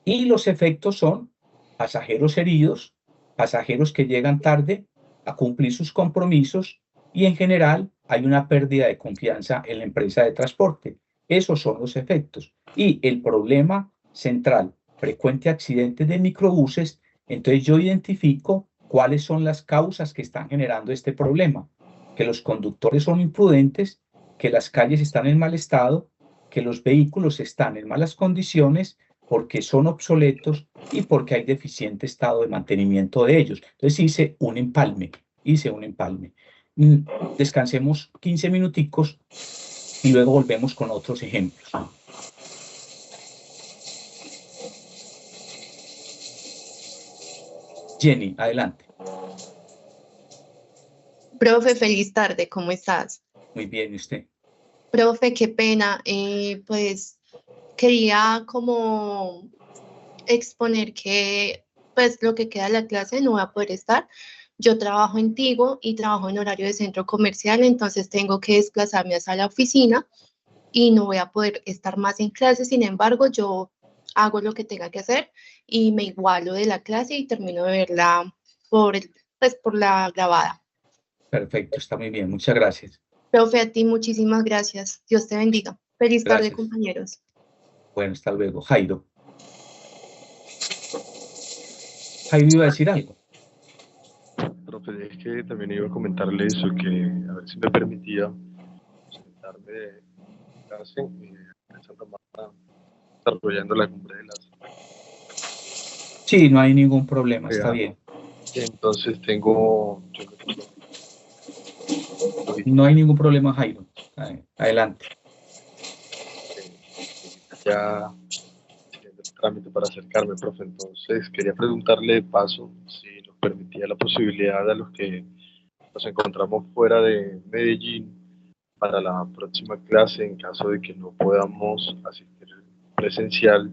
y los efectos son pasajeros heridos, pasajeros que llegan tarde a cumplir sus compromisos y en general hay una pérdida de confianza en la empresa de transporte. Esos son los efectos. Y el problema central, frecuente accidentes de microbuses, entonces yo identifico cuáles son las causas que están generando este problema, que los conductores son imprudentes, que las calles están en mal estado, que los vehículos están en malas condiciones porque son obsoletos y porque hay deficiente estado de mantenimiento de ellos. Entonces hice un empalme. Descansemos 15 minuticos y luego volvemos con otros ejemplos. Jenny, adelante. Profe, feliz tarde, ¿cómo estás? Muy bien, ¿y usted? Profe, qué pena, pues quería como exponer que pues lo que queda de la clase no va a poder estar. Yo trabajo en Tigo y trabajo en horario de centro comercial, entonces tengo que desplazarme hasta la oficina y no voy a poder estar más en clase. Sin embargo, yo hago lo que tenga que hacer y me igualo de la clase y termino de verla por la grabada. Perfecto, está muy bien, muchas gracias. Profe, a ti muchísimas gracias. Dios te bendiga. Feliz tarde, Gracias. compañeros. Bueno, hasta luego. Jairo. Jairo iba a decir algo. Profe, es que también iba a comentarle eso, que a ver si me permitía sentarme de clase en Santa Marta desarrollando la cumbre de las... Sí, no hay ningún problema, está bien. Entonces tengo... No hay ningún problema, Jairo. Adelante. Ya haciendo el trámite para acercarme, profe. Entonces quería preguntarle de paso si nos permitía la posibilidad a los que nos encontramos fuera de Medellín para la próxima clase, en caso de que no podamos asistir presencial.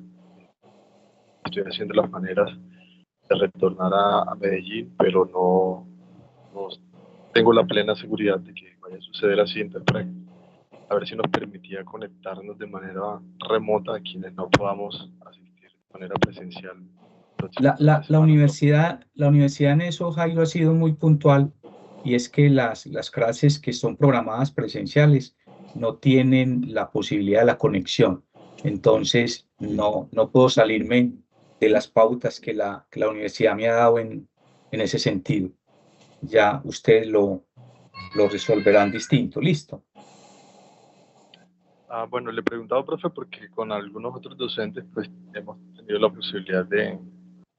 Estoy haciendo las maneras de retornar a Medellín, pero no tengo la plena seguridad de que vaya a suceder así. Entonces, a ver si nos permitía conectarnos de manera remota a quienes no podamos asistir de manera presencial el próximo fin de La semana. universidad en eso, Jairo, ha sido muy puntual, y es que las clases que son programadas presenciales no tienen la posibilidad de la conexión. Entonces, no puedo salirme de las pautas que la universidad me ha dado en ese sentido. Ya ustedes lo resolverán distinto. Listo. Bueno, le he preguntado, profe, porque con algunos otros docentes pues hemos tenido la posibilidad de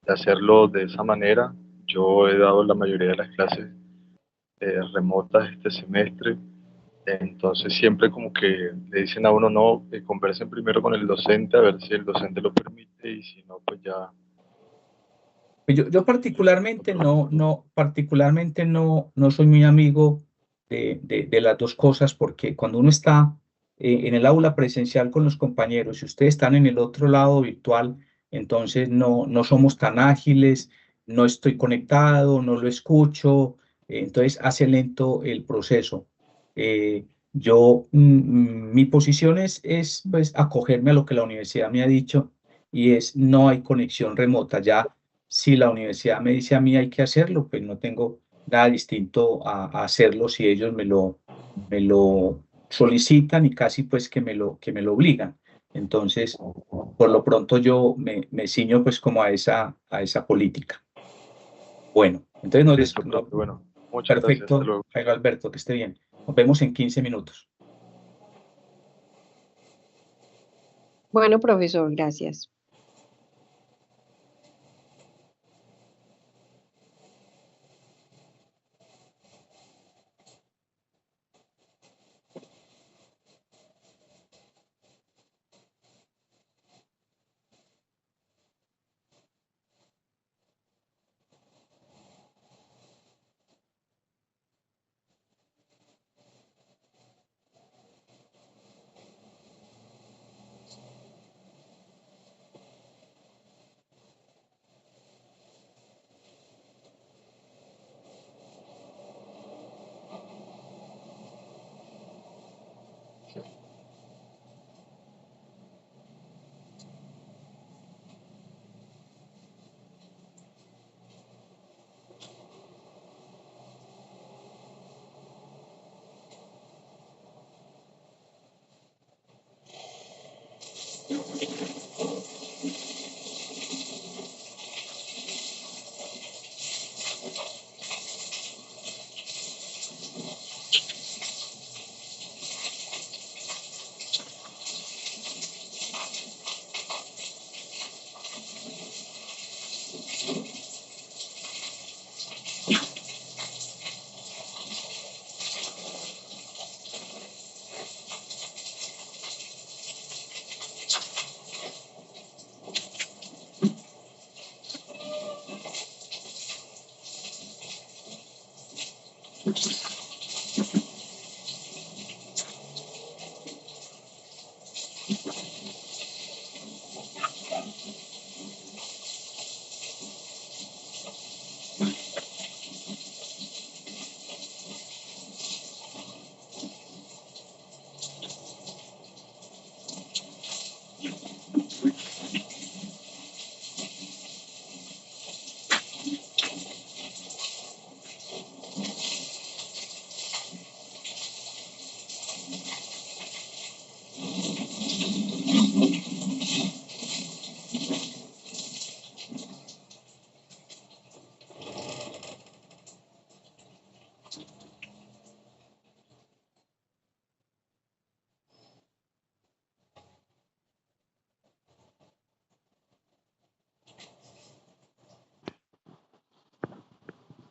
hacerlo de esa manera. Yo he dado la mayoría de las clases remotas este semestre. Entonces siempre como que le dicen a uno, no, conversen primero con el docente a ver si el docente lo permite, y si no, pues ya... Pues yo particularmente no soy muy amigo de las dos cosas, porque cuando uno está en el aula presencial con los compañeros y ustedes están en el otro lado virtual, entonces no somos tan ágiles, no estoy conectado, no lo escucho, entonces hace lento el proceso. Mi posición es pues acogerme a lo que la universidad me ha dicho, y es no hay conexión remota. Ya si la universidad me dice a mí hay que hacerlo, pues no tengo nada distinto a hacerlo si ellos me lo solicitan, y casi pues que me lo obligan. Entonces, por lo pronto yo me ciño pues como a esa política. Bueno, entonces Listo, profe. Bueno, muchas gracias. Hasta perfecto, luego. Jairo Alberto, que esté bien. Nos vemos en 15 minutos. Bueno, profesor, gracias.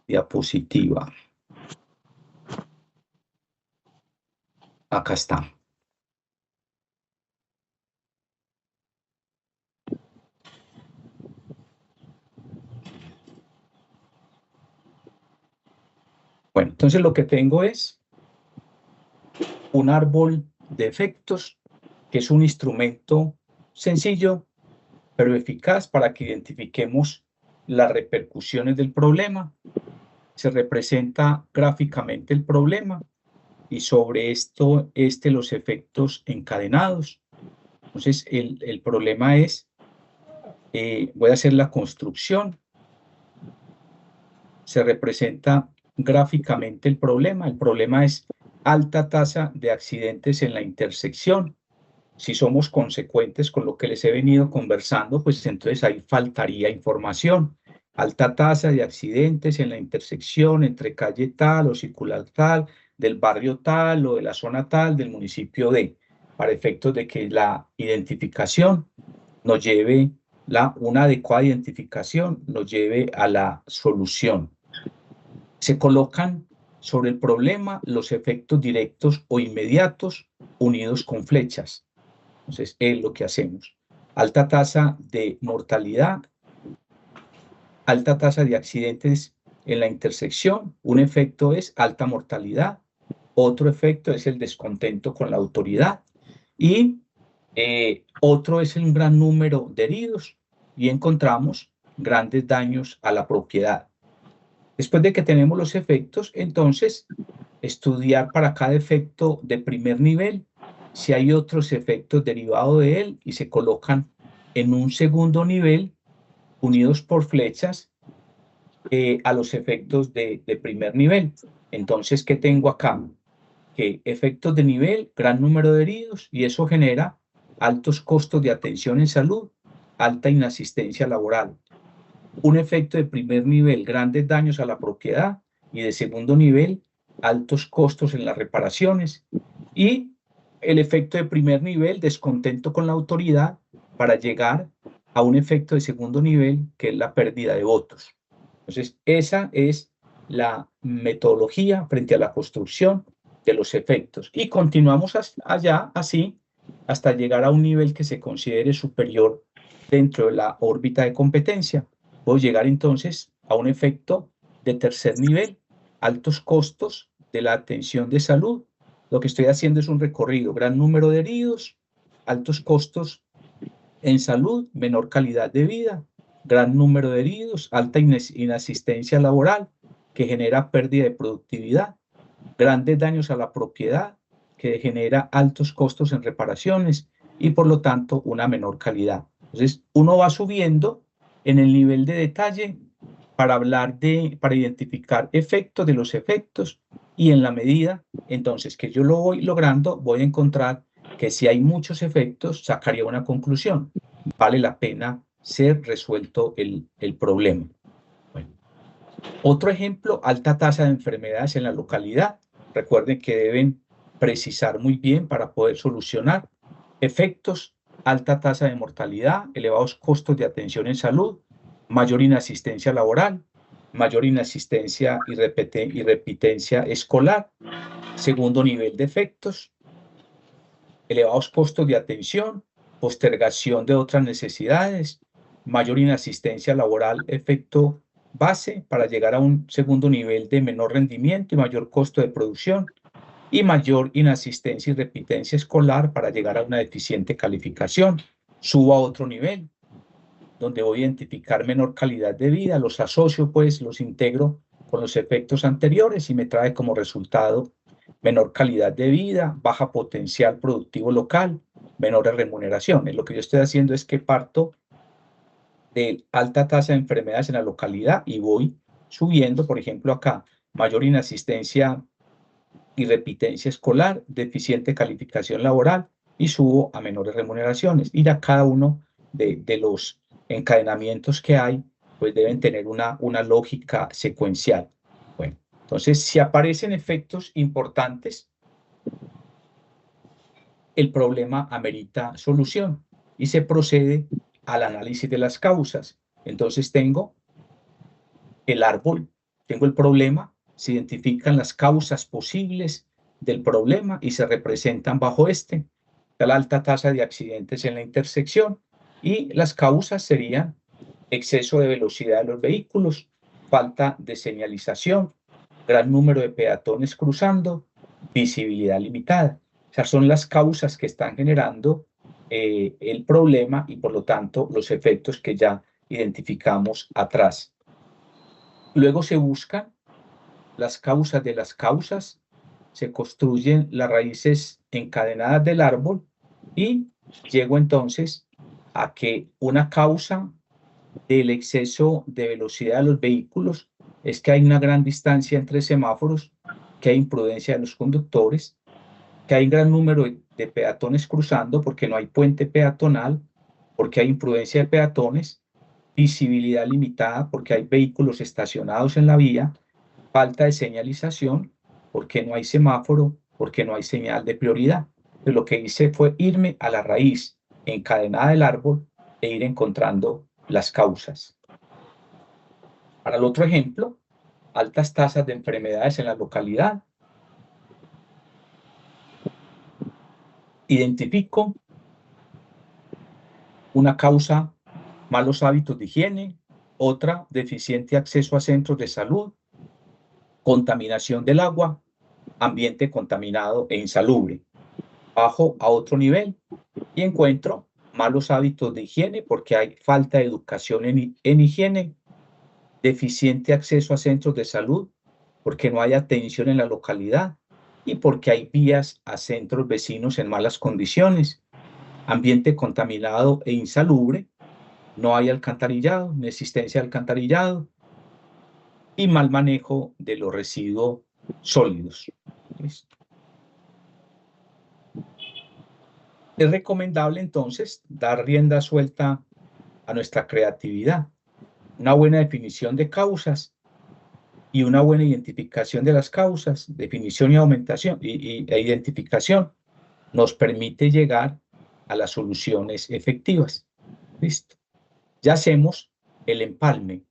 Diapositiva. Acá está. Bueno, entonces lo que tengo es un árbol de efectos, que es un instrumento sencillo, pero eficaz para que identifiquemos las repercusiones del problema. Se representa gráficamente el problema y sobre esto, los efectos encadenados. Entonces, el problema es, voy a hacer la construcción. Se representa gráficamente el problema. El problema es alta tasa de accidentes en la intersección. Si somos consecuentes con lo que les he venido conversando, pues entonces ahí faltaría información. Alta tasa de accidentes en la intersección entre calle tal o circular tal, del barrio tal o de la zona tal, del municipio de, para efectos de que la identificación nos lleve, una adecuada identificación nos lleve a la solución. Se colocan sobre el problema los efectos directos o inmediatos unidos con flechas. Entonces, es lo que hacemos. Alta tasa de mortalidad, alta tasa de accidentes en la intersección. Un efecto es alta mortalidad. Otro efecto es el descontento con la autoridad. Y otro es un gran número de heridos. Y encontramos grandes daños a la propiedad. Después de que tenemos los efectos, entonces, estudiar para cada efecto de primer nivel si hay otros efectos derivados de él y se colocan en un segundo nivel unidos por flechas a los efectos de primer nivel. Entonces, ¿qué tengo acá? Que efectos de nivel, gran número de heridos, y eso genera altos costos de atención en salud, alta inasistencia laboral. Un efecto de primer nivel, grandes daños a la propiedad, y de segundo nivel, altos costos en las reparaciones. Y el efecto de primer nivel, descontento con la autoridad, para llegar a un efecto de segundo nivel, que es la pérdida de votos. Entonces, esa es la metodología frente a la construcción de los efectos. Y continuamos allá, así, hasta llegar a un nivel que se considere superior dentro de la órbita de competencia. Puedo llegar entonces a un efecto de tercer nivel, altos costos de la atención de salud. Lo que estoy haciendo es un recorrido, gran número de heridos, altos costos en salud, menor calidad de vida, gran número de heridos, alta inasistencia laboral, que genera pérdida de productividad, grandes daños a la propiedad, que genera altos costos en reparaciones y por lo tanto una menor calidad. Entonces uno va subiendo en el nivel de detalle para para identificar efectos de los efectos, y en la medida entonces que yo lo voy logrando, voy a encontrar que si hay muchos efectos, sacaría una conclusión. Vale la pena ser resuelto el problema. Bueno. Otro ejemplo, alta tasa de enfermedades en la localidad. Recuerden que deben precisar muy bien para poder solucionar. Efectos, alta tasa de mortalidad, elevados costos de atención en salud, mayor inasistencia laboral, mayor inasistencia y repitencia escolar. Segundo nivel de efectos, elevados costos de atención, postergación de otras necesidades, mayor inasistencia laboral, efecto base para llegar a un segundo nivel de menor rendimiento y mayor costo de producción, y mayor inasistencia y repitencia escolar para llegar a una deficiente calificación. Subo a otro nivel, donde voy a identificar menor calidad de vida, los asocio, pues los integro con los efectos anteriores y me trae como resultado menor calidad de vida, baja potencial productivo local, menores remuneraciones. Lo que yo estoy haciendo es que parto de alta tasa de enfermedades en la localidad y voy subiendo, por ejemplo, acá, mayor inasistencia y repitencia escolar, deficiente calificación laboral, y subo a menores remuneraciones. Y ya cada uno de los encadenamientos que hay, pues deben tener una lógica secuencial. Bueno, entonces, si aparecen efectos importantes, el problema amerita solución y se procede al análisis de las causas. Entonces tengo el árbol, tengo el problema, se identifican las causas posibles del problema y se representan bajo este. La alta tasa de accidentes en la intersección y las causas serían exceso de velocidad de los vehículos, falta de señalización, gran número de peatones cruzando, visibilidad limitada. O sea, son las causas que están generando el problema y por lo tanto los efectos que ya identificamos atrás. Luego se buscan las causas de las causas, se construyen las raíces encadenadas del árbol y llego entonces a que una causa del exceso de velocidad de los vehículos es que hay una gran distancia entre semáforos, que hay imprudencia de los conductores, que hay un gran número de peatones cruzando porque no hay puente peatonal, porque hay imprudencia de peatones, visibilidad limitada porque hay vehículos estacionados en la vía, falta de señalización porque no hay semáforo, porque no hay señal de prioridad. Entonces, lo que hice fue irme a la raíz encadenada del árbol e ir encontrando las causas. Para el otro ejemplo, altas tasas de enfermedades en la localidad. Identifico una causa, malos hábitos de higiene, otra, deficiente acceso a centros de salud, contaminación del agua, ambiente contaminado e insalubre. Bajo a otro nivel y encuentro malos hábitos de higiene porque hay falta de educación en higiene, deficiente acceso a centros de salud porque no hay atención en la localidad y porque hay vías a centros vecinos en malas condiciones, ambiente contaminado e insalubre, no hay alcantarillado, inexistencia de alcantarillado y mal manejo de los residuos sólidos. ¿Listo? Es recomendable entonces dar rienda suelta a nuestra creatividad, una buena definición de causas y una buena identificación de las causas, definición y aumentación e identificación nos permite llegar a las soluciones efectivas. ¿Listo? Ya hacemos el empalme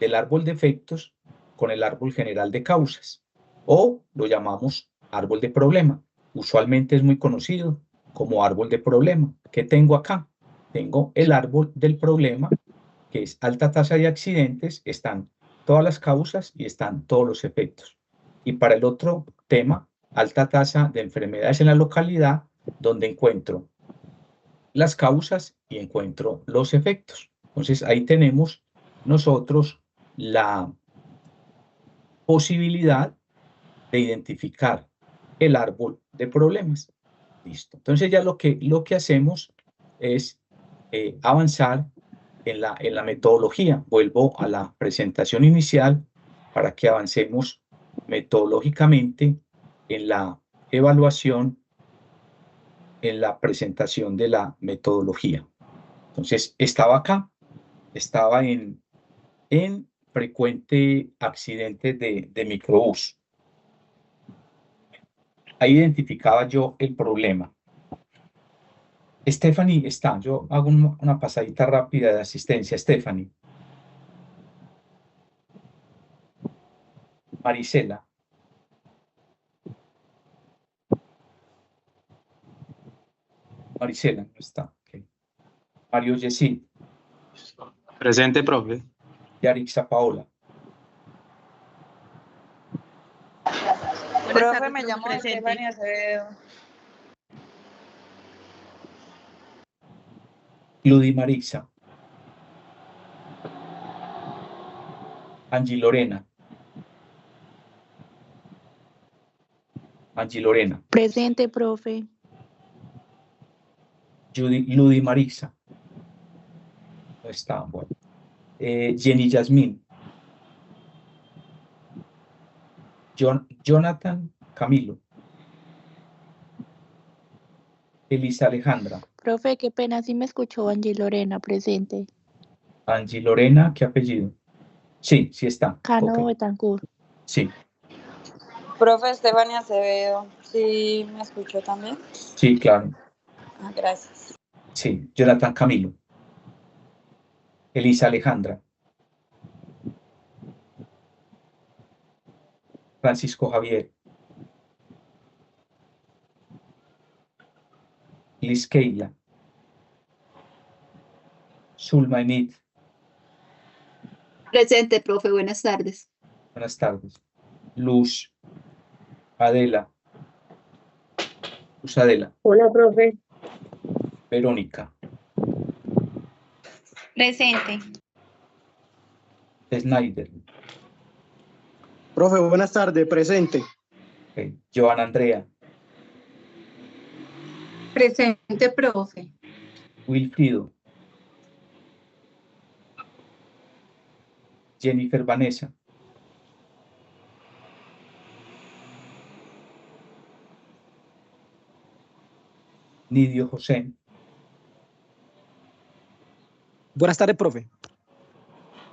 del árbol de efectos con el árbol general de causas o lo llamamos árbol de problema. Usualmente es muy conocido como árbol de problema. ¿Qué tengo acá? Tengo el árbol del problema, que es alta tasa de accidentes, están todas las causas y están todos los efectos. Y para el otro tema, alta tasa de enfermedades en la localidad, donde encuentro las causas y encuentro los efectos. Entonces ahí tenemos nosotros la posibilidad de identificar el árbol de problemas. Listo. Entonces ya lo que hacemos es avanzar en la metodología. Vuelvo a la presentación inicial para que avancemos metodológicamente en la evaluación, en la presentación de la metodología. Entonces estaba acá, estaba en frecuente accidente de microbús. Ahí identificaba yo el problema. Stephanie está, yo hago una pasadita rápida de asistencia. Stephanie. Marisela. Marisela, no está. Okay. Mario Yesid. Presente, profe. Yarixa Paola. Profe, me llamo Estefania Acevedo. Ludi Marixa. Angie Lorena. Angie Lorena. Presente, profe. Ludi Marixa. No está, bueno. Jenny Yasmín. Jonathan Camilo. Elisa Alejandra. Profe, qué pena, si me escuchó Angie Lorena, presente. Angie Lorena, ¿qué apellido? Sí, sí está. Cano Okay. Betancourt. Sí, Profe, Estefania Acevedo. ¿Sí me escuchó también? sí, claro. Ah, gracias. Sí, Jonathan Camilo. Elisa Alejandra. Francisco Javier. Liz Keila. Zulma Enid. Presente, profe, buenas tardes. Buenas tardes. Luz Adela. Luz Adela. Hola, profe. Verónica. Presente. Snyder. Profe, buenas tardes, presente. Okay. Joana Andrea. Presente, profe. Wilfrido. Jennifer Vanessa. Nidio José. Buenas tardes, profe.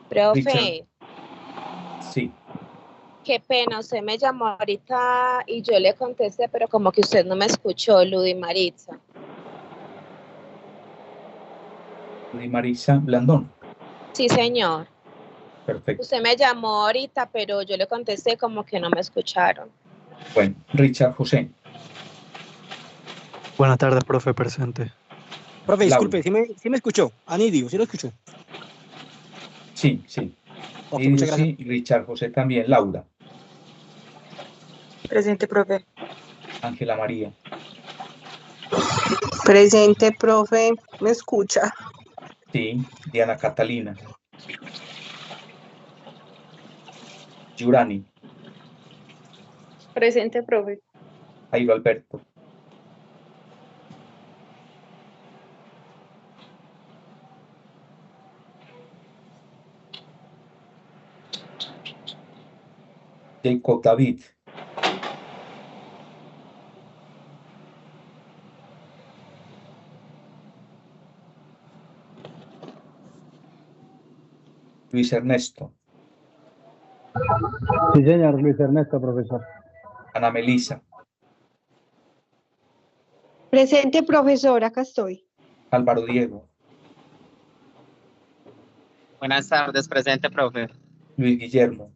Profe, Richard. Sí. qué pena, usted me llamó ahorita y yo le contesté, pero como que usted no me escuchó, Ludi Maritza. Ludi Marisa Blandón. Sí, señor. Perfecto. Usted me llamó ahorita, pero yo le contesté como que no me escucharon. Bueno, Richard José. Buenas tardes, profe, presente. Profe, Laura. disculpe, ¿sí me escuchó? Anidio, ¿sí lo escuchó? Sí, sí. Ok, Nidio muchas gracias. sí, Richard José también. Laura. Presente, profe. Ángela María. Presente, profe, ¿me escucha? Sí. Diana Catalina. Yurani. Presente, profe. Jairo Alberto. Jacob David. Luis Ernesto. Sí, señor, Luis Ernesto, profesor. Ana Melisa. Presente, profesor, acá estoy. Álvaro Diego. Buenas tardes, presente, profe. Luis Guillermo.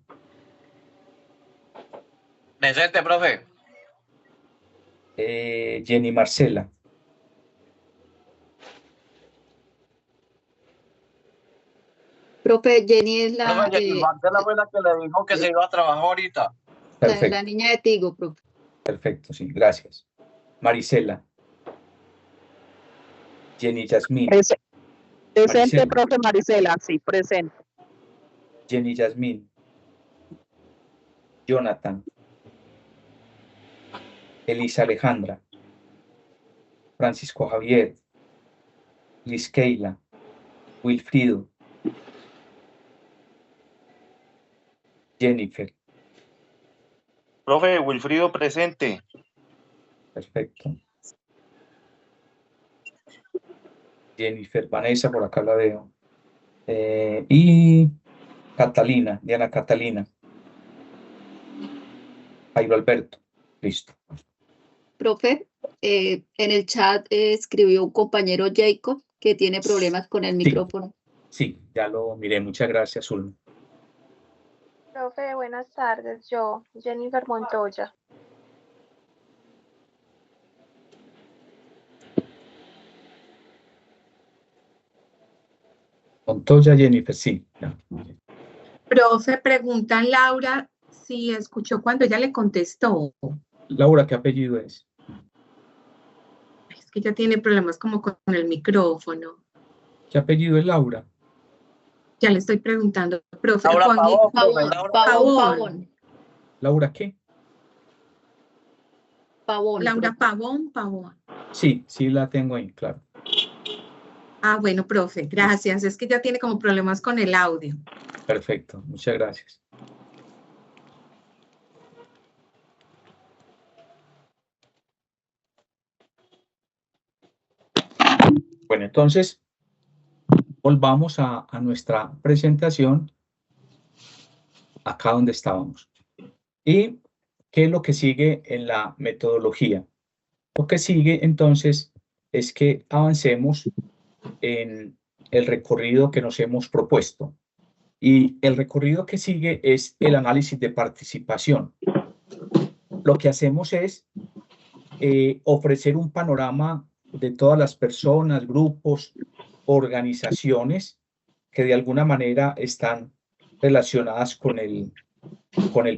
Presente, profe. Jenny Marcela. Profe, Jenny es Profe, Jenny Marcela fue la que le dijo que se iba a trabajar ahorita. Perfecto. la niña de Tigo, profe. Perfecto, sí, gracias. Marisela. Jenny Yasmín. Presente, Marisela. profe Marisela, sí, presente. Jenny Yasmín. Jonathan. Elisa Alejandra. Francisco Javier. Liz Keila. Wilfrido. Jennifer. Profe, Wilfrido, presente. Perfecto. Jennifer Vanessa, por acá la veo. Y Catalina, Diana Catalina. Jairo Alberto. Listo. Profe, en el chat escribió un compañero Jacob que tiene problemas con el micrófono. Sí, ya lo miré. Muchas gracias, Zulma. Profe, buenas tardes. Yo, Jennifer Montoya. Montoya Jennifer, sí. Ya. Profe, preguntan Laura si escuchó cuando ella le contestó. Laura, ¿qué apellido es? Es que ella tiene problemas como con el micrófono. ¿Qué apellido es Laura? Ya le estoy preguntando, profe. Laura Juan Pavón, Pavón, profe, Laura Pavón, Pavón. Pavón. ¿Laura qué? Pavón. Laura profe. Pavón. Sí, sí la tengo ahí, claro. Ah, bueno, profe, gracias. Es que ya tiene como problemas con el audio. Perfecto, muchas gracias. Bueno, entonces, volvamos a nuestra presentación, acá donde estábamos. ¿Y qué es lo que sigue en la metodología? Lo que sigue, entonces, es que avancemos en el recorrido que nos hemos propuesto. Y el recorrido que sigue es el análisis de participación. Lo que hacemos es ofrecer un panorama de todas las personas, grupos, organizaciones que de alguna manera están relacionadas con el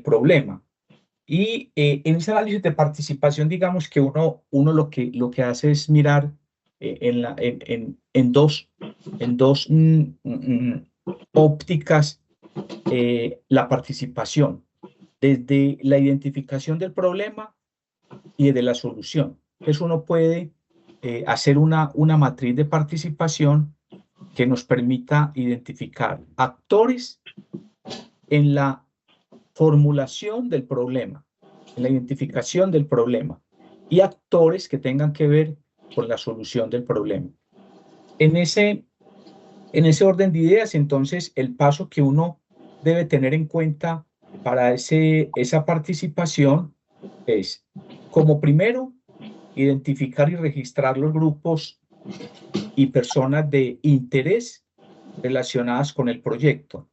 problema. Y en ese análisis de participación, digamos que uno lo que hace es mirar en dos ópticas la participación, desde la identificación del problema y de la solución. Entonces uno puede hacer una matriz de participación que nos permita identificar actores en la formulación del problema, en la identificación del problema, y actores que tengan que ver con la solución del problema. En ese orden de ideas, entonces, el paso que uno debe tener en cuenta para esa participación es, como primero, identificar y registrar los grupos y personas de interés relacionadas con el proyecto,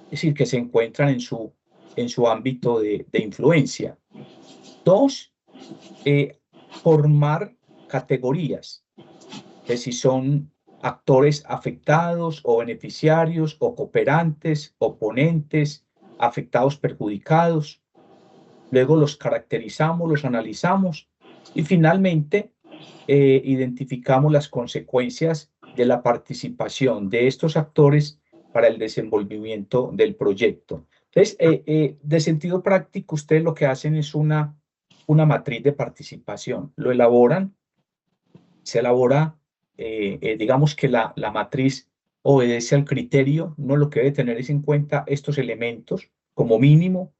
es decir, que se encuentran en su ámbito de influencia. Dos, formar categorías, de si son actores afectados o beneficiarios o cooperantes, oponentes, afectados, perjudicados. Luego los caracterizamos, los analizamos y finalmente identificamos las consecuencias de la participación de estos actores para el desenvolvimiento del proyecto. Entonces, de sentido práctico, ustedes lo que hacen es una matriz de participación. Lo elaboran, se elabora, digamos que la matriz obedece al criterio, no lo que debe tener es en cuenta estos elementos como mínimo.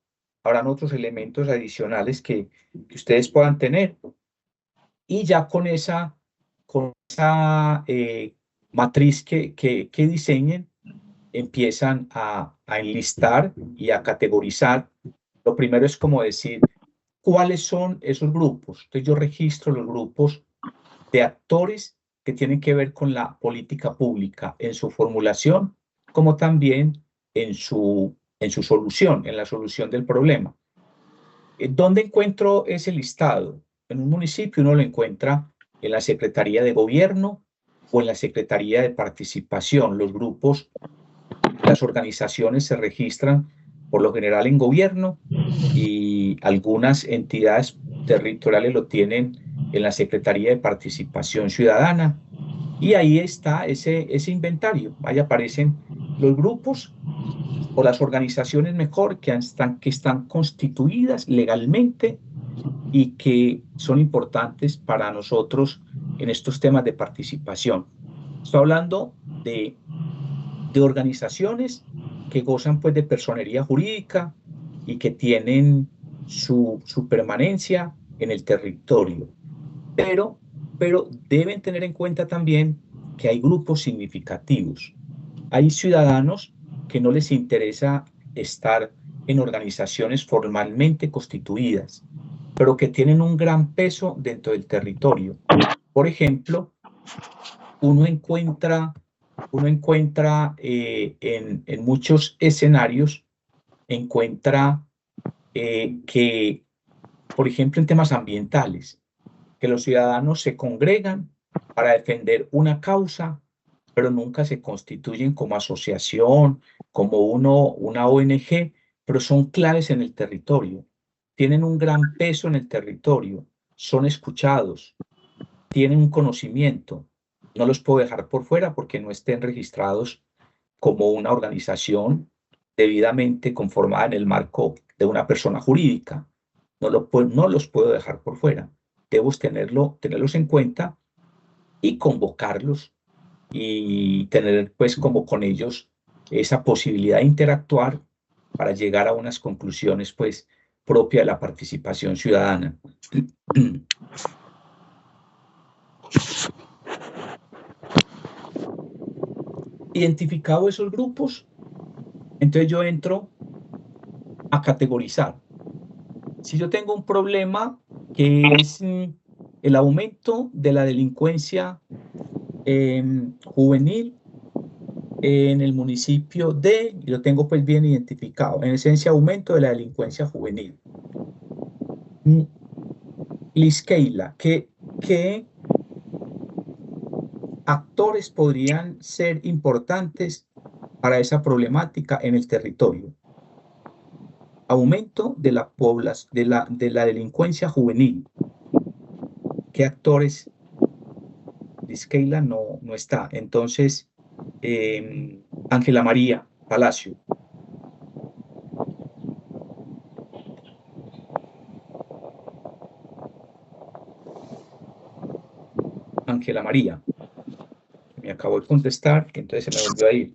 Habrán otros elementos adicionales que ustedes puedan tener. Y ya con esa matriz que diseñen, empiezan a enlistar y a categorizar. Lo primero es como decir, ¿cuáles son esos grupos? Entonces yo registro los grupos de actores que tienen que ver con la política pública en su formulación, como también en su solución, en la solución del problema. ¿Dónde encuentro ese listado? En un municipio uno lo encuentra en la Secretaría de Gobierno o en la Secretaría de Participación. Los grupos, las organizaciones se registran por lo general en gobierno y algunas entidades territoriales lo tienen en la Secretaría de Participación Ciudadana. Y ahí está ese inventario. Ahí aparecen los grupos o las organizaciones mejor que están constituidas legalmente y que son importantes para nosotros en estos temas de participación. Estoy hablando de organizaciones que gozan pues de personería jurídica y que tienen su permanencia en el territorio. Pero deben tener en cuenta también que hay grupos significativos. Hay ciudadanos que no les interesa estar en organizaciones formalmente constituidas, pero que tienen un gran peso dentro del territorio. Por ejemplo, uno encuentra en muchos escenarios encuentra que, por ejemplo, en temas ambientales, que los ciudadanos se congregan para defender una causa, pero nunca se constituyen como asociación, como una ONG, pero son claves en el territorio, tienen un gran peso en el territorio, son escuchados, tienen un conocimiento. No los puedo dejar por fuera porque no estén registrados como una organización debidamente conformada en el marco de una persona jurídica. No los puedo dejar por fuera. Debo tenerlos en cuenta y convocarlos y tener pues como con ellos esa posibilidad de interactuar para llegar a unas conclusiones pues propias de la participación ciudadana. Identificado esos grupos, entonces yo entro a categorizar. Si yo tengo un problema que es el aumento de la delincuencia juvenil en el municipio y lo tengo pues bien identificado, en esencia aumento de la delincuencia juvenil. Liskeila, ¿qué actores podrían ser importantes para esa problemática en el territorio? Aumento de la delincuencia juvenil. ¿Qué actores? Liskeila no está. Entonces, Ángela María Palacio. Ángela María. Me acabo de contestar, que entonces se me volvió a ir.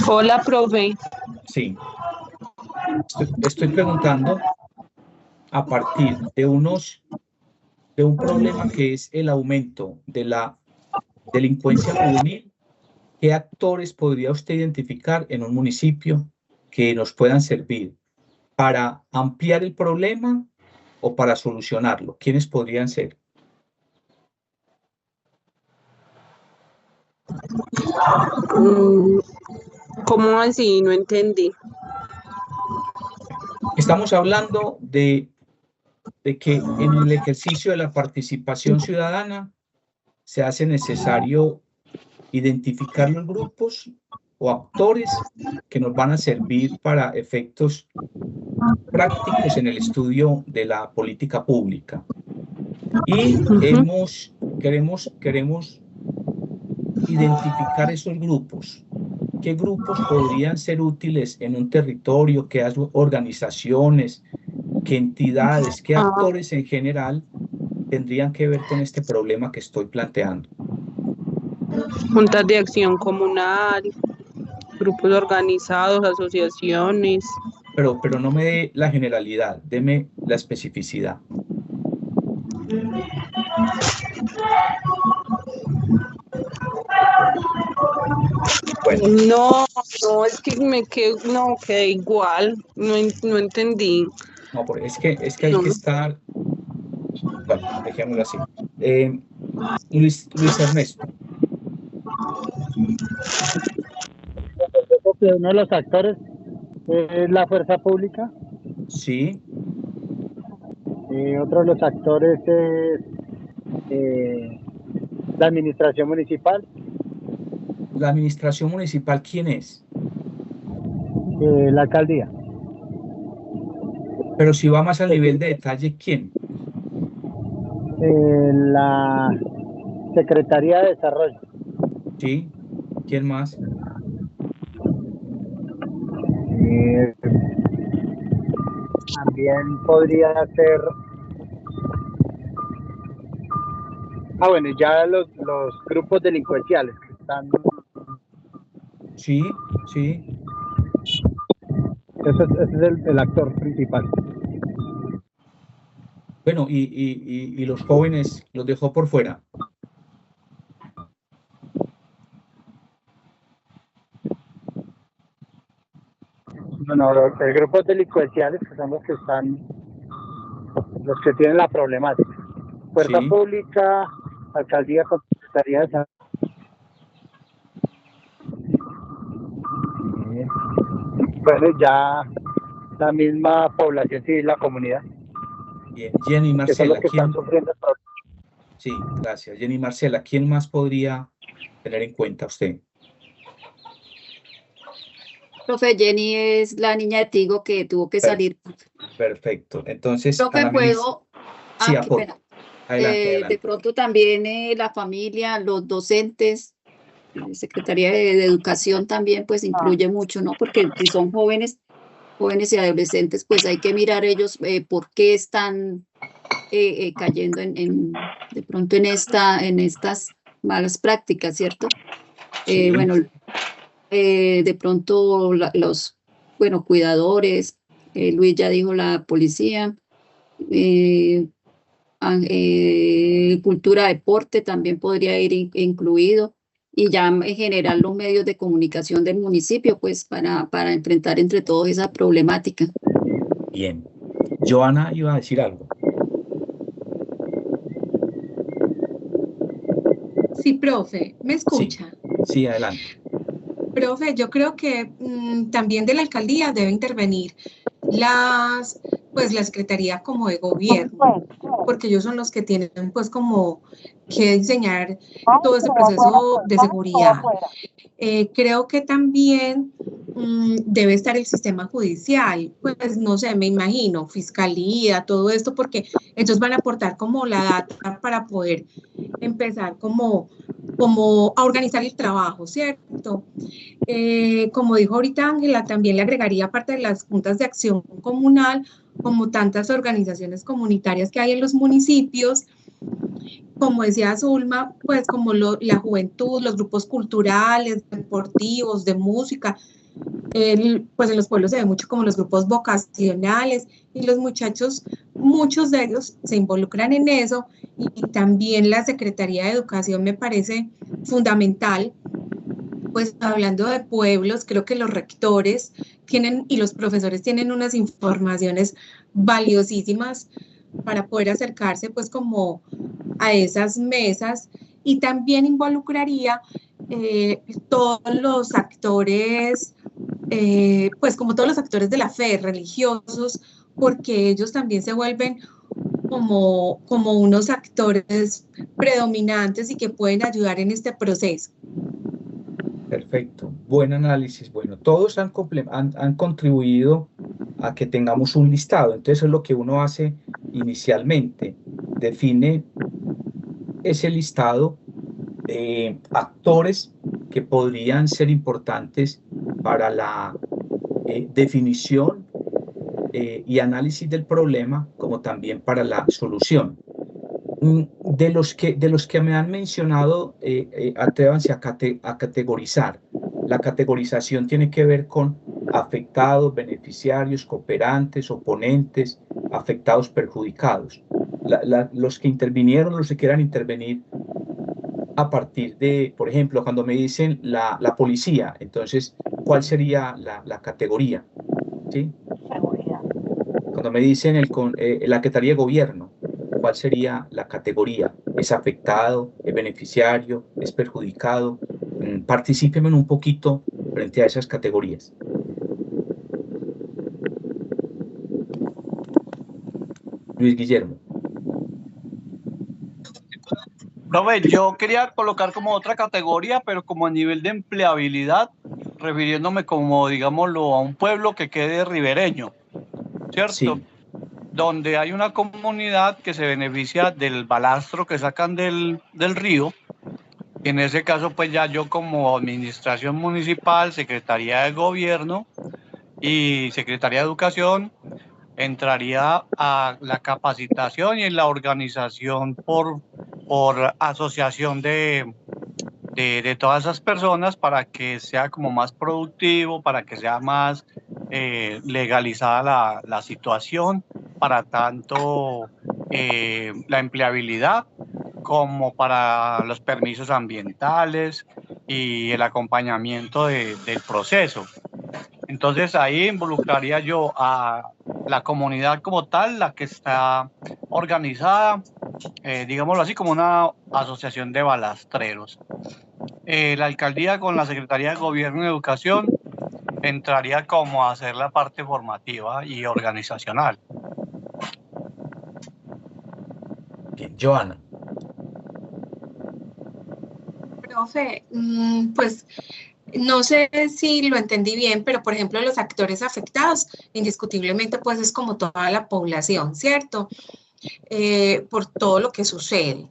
Hola, profe. Sí. Estoy preguntando a partir de un problema que es el aumento de la delincuencia juvenil. ¿Qué actores podría usted identificar en un municipio que nos puedan servir para ampliar el problema o para solucionarlo? ¿Quiénes podrían ser? ¿Cómo así? No entendí. Estamos hablando de que en el ejercicio de la participación ciudadana se hace necesario identificar los grupos o actores que nos van a servir para efectos prácticos en el estudio de la política pública. Y queremos identificar esos grupos. ¿Qué grupos podrían ser útiles en un territorio? ¿Qué organizaciones? ¿Qué entidades? ¿Qué actores en general tendrían que ver con este problema que estoy planteando? Juntas de acción comunal, grupos organizados, asociaciones. Pero no me dé la generalidad, deme la especificidad. Bueno. No, es que me quedé igual, no entendí. No, porque es que hay que estar, bueno, dejémoslo así. Luis Ernesto. Uno de los actores es la fuerza pública. Sí. Otro de los actores es la administración municipal. ¿La administración municipal quién es? La alcaldía. Pero si va más al nivel de detalle, ¿quién? La Secretaría de Desarrollo. Sí. ¿Quién más? También podría ser... bueno, ya los grupos delincuenciales que están... Sí. Ese es el actor principal. Bueno, y los jóvenes los dejó por fuera. Bueno, los grupos delincuenciales que son los que tienen la problemática. Fuerza pública, alcaldía, secretaría de Desarrollo. bueno, ya la misma población civil, la comunidad. Bien, Jenny Que son los Marcela, que están ¿quién? sufriendo el problema. Sí, gracias. Jenny Marcela, ¿quién más podría tener en cuenta usted? Profe, Jenny es la niña de Tigo que tuvo que salir. Perfecto. Entonces, Profe, Ana Melissa. ¿puedo? Sí, Qué aporte. pena. Adelante, De adelante. pronto también la familia, los docentes, Secretaría de Educación también pues influye mucho, ¿no? Porque si son jóvenes y adolescentes, pues hay que mirar ellos por qué están cayendo de pronto en estas malas prácticas, ¿cierto? Sí. Bueno, de pronto los cuidadores, Luis ya dijo la policía, cultura, deporte también podría ir incluido, y ya en general los medios de comunicación del municipio, pues para enfrentar entre todos esa problemática. Bien. Joana iba a decir algo. Sí, profe, ¿me escucha? Sí, adelante. Profe, yo creo que también de la alcaldía debe intervenir la Secretaría como de Gobierno, porque ellos son los que tienen pues como que diseñar todo ese proceso de seguridad. Creo que también debe estar el sistema judicial, pues no sé, me imagino, fiscalía, todo esto, porque ellos van a aportar como la data para poder empezar como a organizar el trabajo, ¿cierto? Como dijo ahorita Ángela, también le agregaría aparte de las juntas de acción comunal, como tantas organizaciones comunitarias que hay en los municipios, como decía Zulma, pues como la juventud, los grupos culturales, deportivos, de música, pues en los pueblos se ve mucho como los grupos vocacionales, y los muchachos, muchos de ellos se involucran en eso, y también la Secretaría de Educación me parece fundamental. Pues hablando de pueblos, creo que los rectores tienen y los profesores tienen unas informaciones valiosísimas para poder acercarse pues como a esas mesas, y también involucraría todos los actores, pues como todos los actores de la fe, religiosos, porque ellos también se vuelven como unos actores predominantes y que pueden ayudar en este proceso. Perfecto, buen análisis. Bueno, todos han contribuido a que tengamos un listado. Entonces, es lo que uno hace inicialmente. Define ese listado de actores que podrían ser importantes para la definición y análisis del problema, como también para la solución. De los que me han mencionado, atrévanse a categorizar. La categorización tiene que ver con afectados, beneficiarios, cooperantes, oponentes, afectados, perjudicados. Los que intervinieron, los que quieran intervenir a partir de, por ejemplo, cuando me dicen la policía, entonces, ¿cuál sería la categoría? ¿Sí? Cuando me dicen la Secretaría de Gobierno, ¿cuál sería la categoría? ¿Es afectado? ¿Es beneficiario? ¿Es perjudicado? Particípenme un poquito frente a esas categorías. Luis Guillermo. Profe, yo quería colocar como otra categoría, pero como a nivel de empleabilidad, refiriéndome como, digámoslo, a un pueblo que quede ribereño, ¿cierto? Sí. Donde hay una comunidad que se beneficia del balastro que sacan del río. Y en ese caso, pues ya yo como administración municipal, Secretaría de Gobierno y Secretaría de Educación, entraría a la capacitación y en la organización por asociación de todas esas personas para que sea como más productivo, para que sea más legalizada la situación, para tanto la empleabilidad como para los permisos ambientales y el acompañamiento del proceso. Entonces ahí involucraría yo a la comunidad como tal, la que está organizada, digámoslo así, como una asociación de balastreros. La alcaldía con la Secretaría de Gobierno y Educación entraría como a hacer la parte formativa y organizacional. Bien, Joana. Profe, pues no sé si lo entendí bien, pero por ejemplo los actores afectados, indiscutiblemente pues es como toda la población, ¿cierto? Por todo lo que sucede,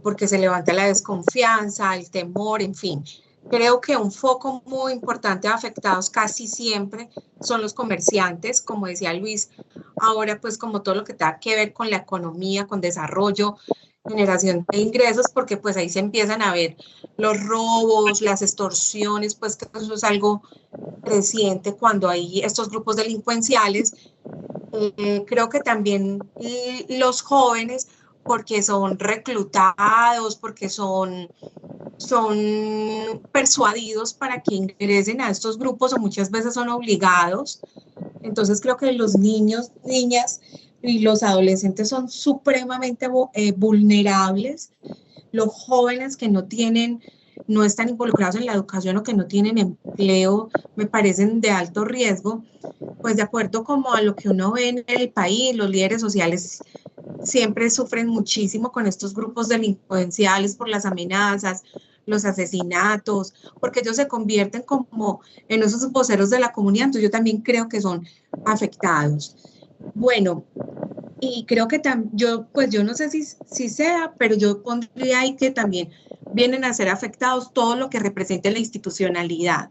porque se levanta la desconfianza, el temor, en fin. Creo que un foco muy importante de afectados casi siempre son los comerciantes, como decía Luis, ahora pues como todo lo que tenga que ver con la economía, con desarrollo, generación de ingresos, porque pues ahí se empiezan a ver los robos, las extorsiones, pues que eso es algo reciente cuando hay estos grupos delincuenciales. Creo que también los jóvenes, porque son reclutados, porque son persuadidos para que ingresen a estos grupos o muchas veces son obligados. Entonces creo que los niños, niñas y los adolescentes son supremamente vulnerables. Los jóvenes que no están involucrados en la educación o que no tienen empleo, me parecen de alto riesgo, pues de acuerdo como a lo que uno ve en el país, los líderes sociales siempre sufren muchísimo con estos grupos delincuenciales por las amenazas, los asesinatos, porque ellos se convierten como en esos voceros de la comunidad, entonces yo también creo que son afectados. Bueno, y creo que yo no sé si sea, pero yo pondría ahí que también vienen a ser afectados todo lo que represente la institucionalidad.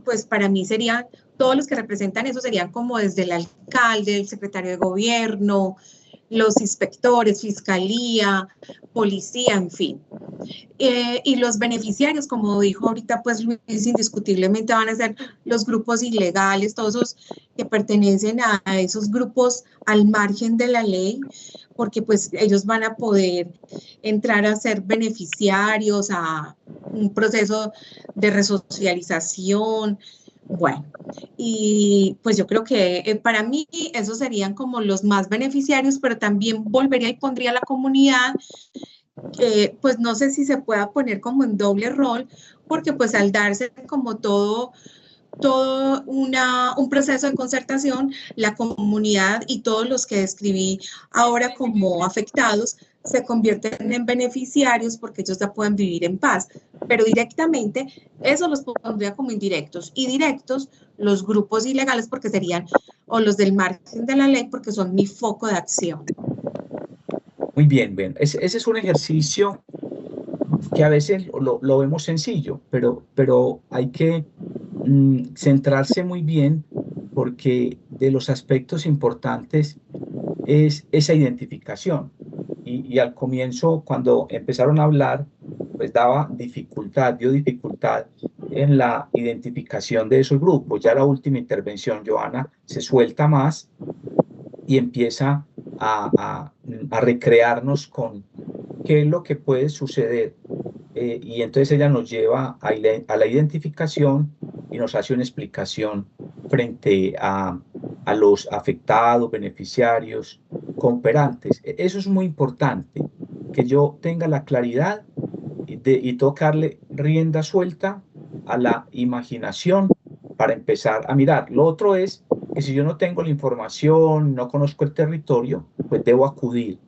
Pues para mí serían, todos los que representan eso serían como desde el alcalde, el secretario de gobierno, los inspectores, fiscalía, policía, en fin. Y los beneficiarios, como dijo ahorita pues Luis, indiscutiblemente van a ser los grupos ilegales, todos esos que pertenecen a esos grupos al margen de la ley, porque pues ellos van a poder entrar a ser beneficiarios, a un proceso de resocialización. Bueno, y pues yo creo que para mí esos serían como los más beneficiarios, pero también volvería y pondría a la comunidad, pues no sé si se pueda poner como en doble rol, porque pues al darse como todo un proceso de concertación, la comunidad y todos los que describí ahora como afectados se convierten en beneficiarios porque ellos ya pueden vivir en paz, pero directamente eso los pondría como indirectos, y directos los grupos ilegales porque serían, o los del margen de la ley porque son mi foco de acción. Muy bien, bien. Ese es un ejercicio que a veces lo vemos sencillo, pero hay que centrarse muy bien, porque de los aspectos importantes es esa identificación. Y al comienzo, cuando empezaron a hablar, pues dio dificultad en la identificación de esos grupos. Ya la última intervención, Joana, se suelta más y empieza a recrearnos con qué es lo que puede suceder. Y entonces ella nos lleva a la identificación y nos hace una explicación frente a los afectados, beneficiarios, cooperantes. Eso es muy importante, que yo tenga la claridad y tocarle rienda suelta a la imaginación para empezar a mirar. Lo otro es que si yo no tengo la información, no conozco el territorio, pues debo acudir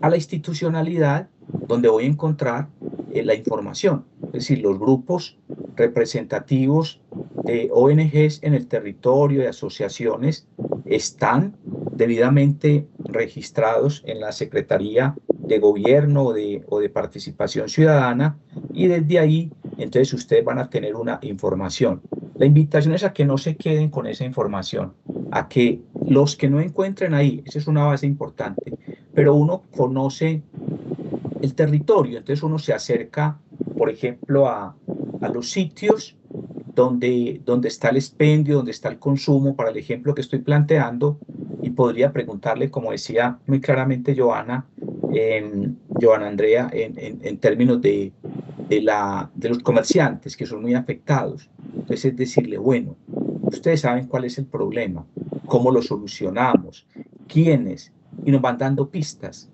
a la institucionalidad donde voy a encontrar la información, es decir, los grupos representativos de ONGs en el territorio, de asociaciones, están debidamente registrados en la Secretaría de Gobierno o de Participación Ciudadana, y desde ahí entonces ustedes van a tener una información. La invitación es a que no se queden con esa información, a que los que no encuentren ahí, esa es una base importante, pero uno conoce el territorio, entonces uno se acerca, por ejemplo, a los sitios donde está el expendio, donde está el consumo, para el ejemplo que estoy planteando, y podría preguntarle, como decía muy claramente Joana Andrea, en términos de los comerciantes que son muy afectados. Entonces es decirle, bueno, ustedes saben cuál es el problema, cómo lo solucionamos, quiénes, y nos van dando pistas,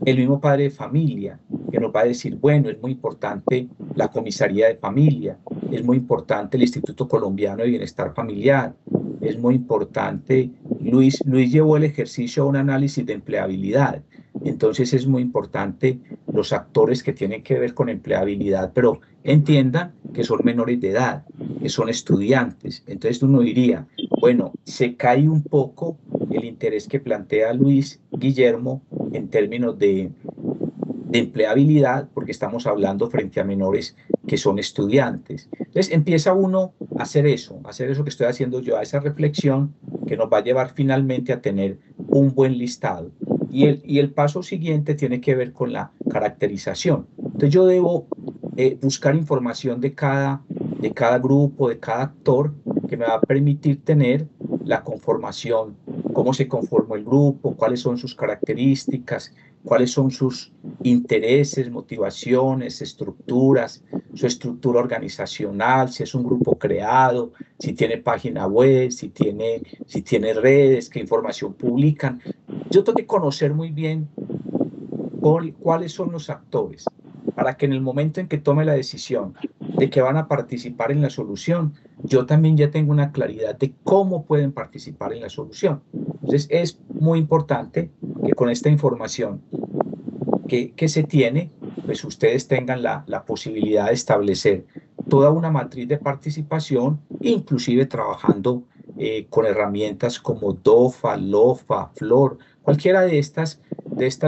El mismo padre de familia que nos va a decir, bueno, es muy importante la comisaría de familia, es muy importante el Instituto Colombiano de Bienestar Familiar, es muy importante, Luis llevó el ejercicio a un análisis de empleabilidad, entonces es muy importante los actores que tienen que ver con empleabilidad, pero entiendan que son menores de edad, que son estudiantes. Entonces uno diría, bueno, se cae un poco el interés que plantea Luis Guillermo en términos de empleabilidad, porque estamos hablando frente a menores que son estudiantes. Entonces empieza uno a hacer eso que estoy haciendo yo, a esa reflexión que nos va a llevar finalmente a tener un buen listado. Y el paso siguiente tiene que ver con la caracterización. Entonces yo debo buscar información de cada grupo, de cada actor, que me va a permitir tener la conformación, cómo se conformó el grupo, cuáles son sus características, cuáles son sus intereses, motivaciones, estructuras, su estructura organizacional, si es un grupo creado, si tiene página web, si tiene redes, qué información publican. Yo tengo que conocer muy bien cuáles son los actores, para que en el momento en que tome la decisión de que van a participar en la solución, yo también ya tengo una claridad de cómo pueden participar en la solución. Entonces es muy importante que con esta información que se tiene, pues ustedes tengan la posibilidad de establecer toda una matriz de participación, inclusive trabajando con herramientas como DOFA, LOFA, FLOR, cualquiera de estas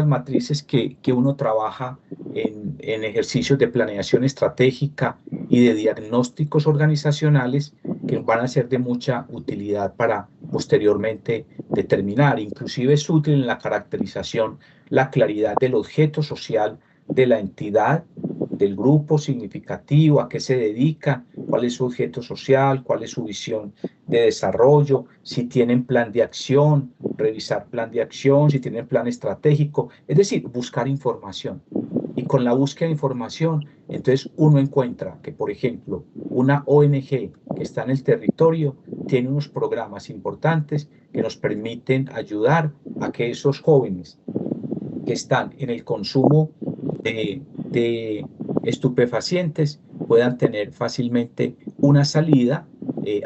matrices que uno trabaja en ejercicios de planeación estratégica y de diagnósticos organizacionales que van a ser de mucha utilidad para posteriormente determinar. Inclusive es útil en la caracterización la claridad del objeto social de la entidad, del grupo significativo, a qué se dedica, cuál es su objeto social, cuál es su visión de desarrollo, si tienen plan de acción, revisar plan de acción, si tienen plan estratégico, es decir, buscar información. Y con la búsqueda de información, entonces uno encuentra que, por ejemplo, una ONG que está en el territorio tiene unos programas importantes que nos permiten ayudar a que esos jóvenes que están en el consumo de estupefacientes puedan tener fácilmente una salida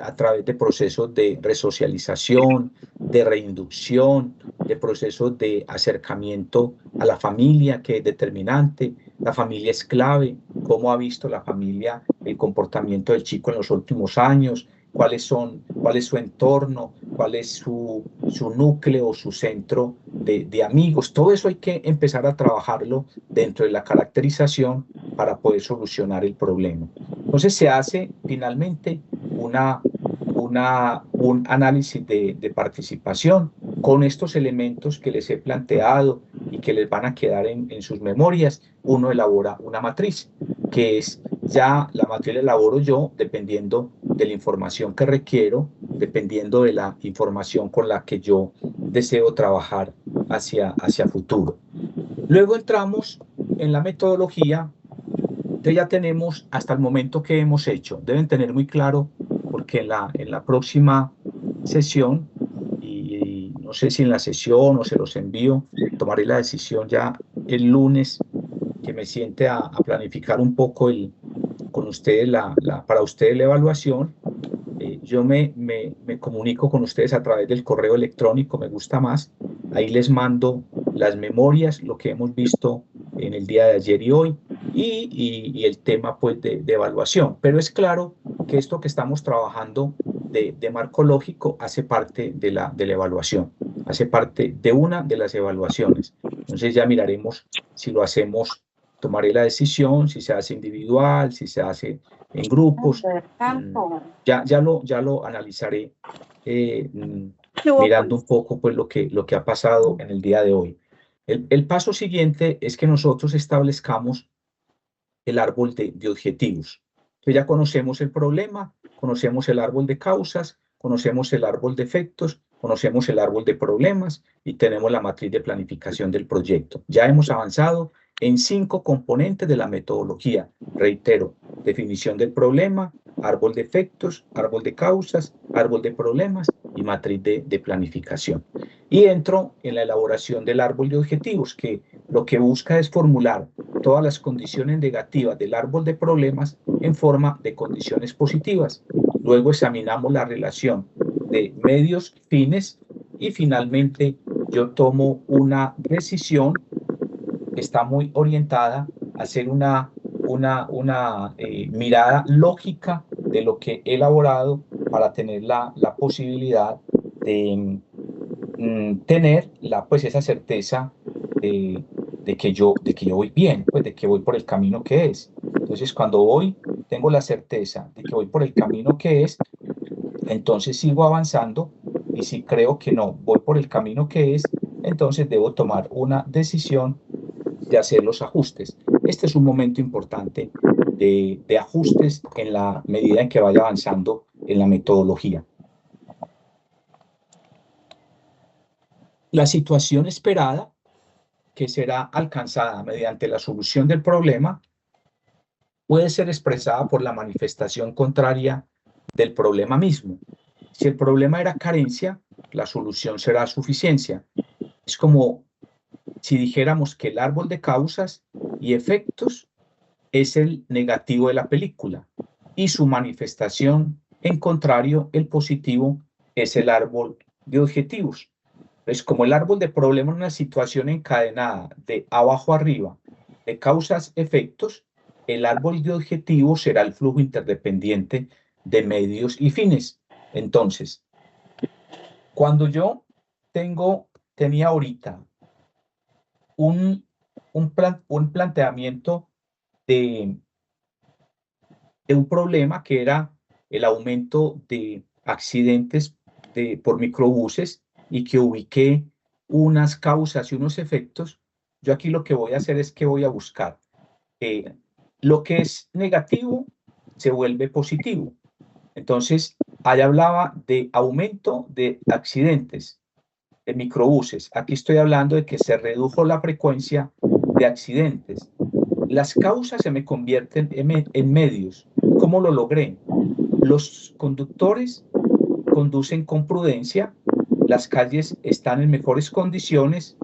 a través de procesos de resocialización, de reinducción, de procesos de acercamiento a la familia, que es determinante. La familia es clave. ¿Cómo ha visto la familia el comportamiento del chico en los últimos años? ¿Cuál es su entorno? ¿Cuál es su núcleo, su centro de amigos? Todo eso hay que empezar a trabajarlo dentro de la caracterización para poder solucionar el problema. Entonces se hace finalmente un análisis de participación con estos elementos que les he planteado y que les van a quedar en sus memorias. Uno elabora una matriz, que es ya la matriz la elaboro yo dependiendo de la información que requiero, dependiendo de la información con la que yo deseo trabajar hacia futuro. Luego entramos en la metodología. Entonces ya tenemos hasta el momento que hemos hecho. Deben tener muy claro, porque en la próxima sesión, y no sé si en la sesión o se los envío, tomaré la decisión ya el lunes, que me siente a planificar un poco con ustedes para ustedes la evaluación. Yo me comunico con ustedes a través del correo electrónico, me gusta más. Ahí les mando las memorias, lo que hemos visto en el día de ayer y hoy, y el tema pues de evaluación. Pero es claro que esto que estamos trabajando de marco lógico hace parte de la evaluación, hace parte de una de las evaluaciones. Entonces ya miraremos si lo hacemos, tomaré la decisión, si se hace individual, si se hace en grupos. Ya lo analizaré mirando un poco pues lo que ha pasado en el día de hoy. El paso siguiente es que nosotros establezcamos el árbol de objetivos. Entonces ya conocemos el problema, conocemos el árbol de causas, conocemos el árbol de efectos, conocemos el árbol de problemas y tenemos la matriz de planificación del proyecto. Ya hemos avanzado en 5 componentes de la metodología. Reitero, definición del problema, árbol de efectos, árbol de causas, árbol de problemas y matriz de planificación. Y entro en la elaboración del árbol de objetivos, que lo que busca es formular todas las condiciones negativas del árbol de problemas en forma de condiciones positivas. Luego examinamos la relación de medios, fines, y finalmente yo tomo una decisión que está muy orientada a hacer una mirada lógica de lo que he elaborado para tener la posibilidad de tener esa certeza de que yo voy bien, pues de que voy por el camino que es. Entonces, cuando tengo la certeza de que voy por el camino que es, entonces sigo avanzando, y si creo que no voy por el camino que es, entonces debo tomar una decisión de hacer los ajustes. Este es un momento importante de ajustes en la medida en que vaya avanzando en la metodología. La situación esperada, que será alcanzada mediante la solución del problema, puede ser expresada por la manifestación contraria del problema mismo. Si el problema era carencia, la solución será suficiencia. Es como si dijéramos que el árbol de causas y efectos es el negativo de la película, y su manifestación en contrario, el positivo, es el árbol de objetivos. Entonces, como el árbol de problema es una situación encadenada de abajo arriba, de causas-efectos, el árbol de objetivos será el flujo interdependiente de medios y fines. Entonces, cuando yo tenía ahorita un planteamiento de un problema que era el aumento de accidentes por microbuses, y que ubiqué unas causas y unos efectos, yo aquí lo que voy a hacer es que voy a buscar lo que es negativo se vuelve positivo. Entonces, ahí hablaba de aumento de accidentes de microbuses. Aquí estoy hablando de que se redujo la frecuencia de accidentes. Las causas se me convierten en medios. ¿Cómo lo logré? Los conductores conducen con prudencia, las calles están en mejores condiciones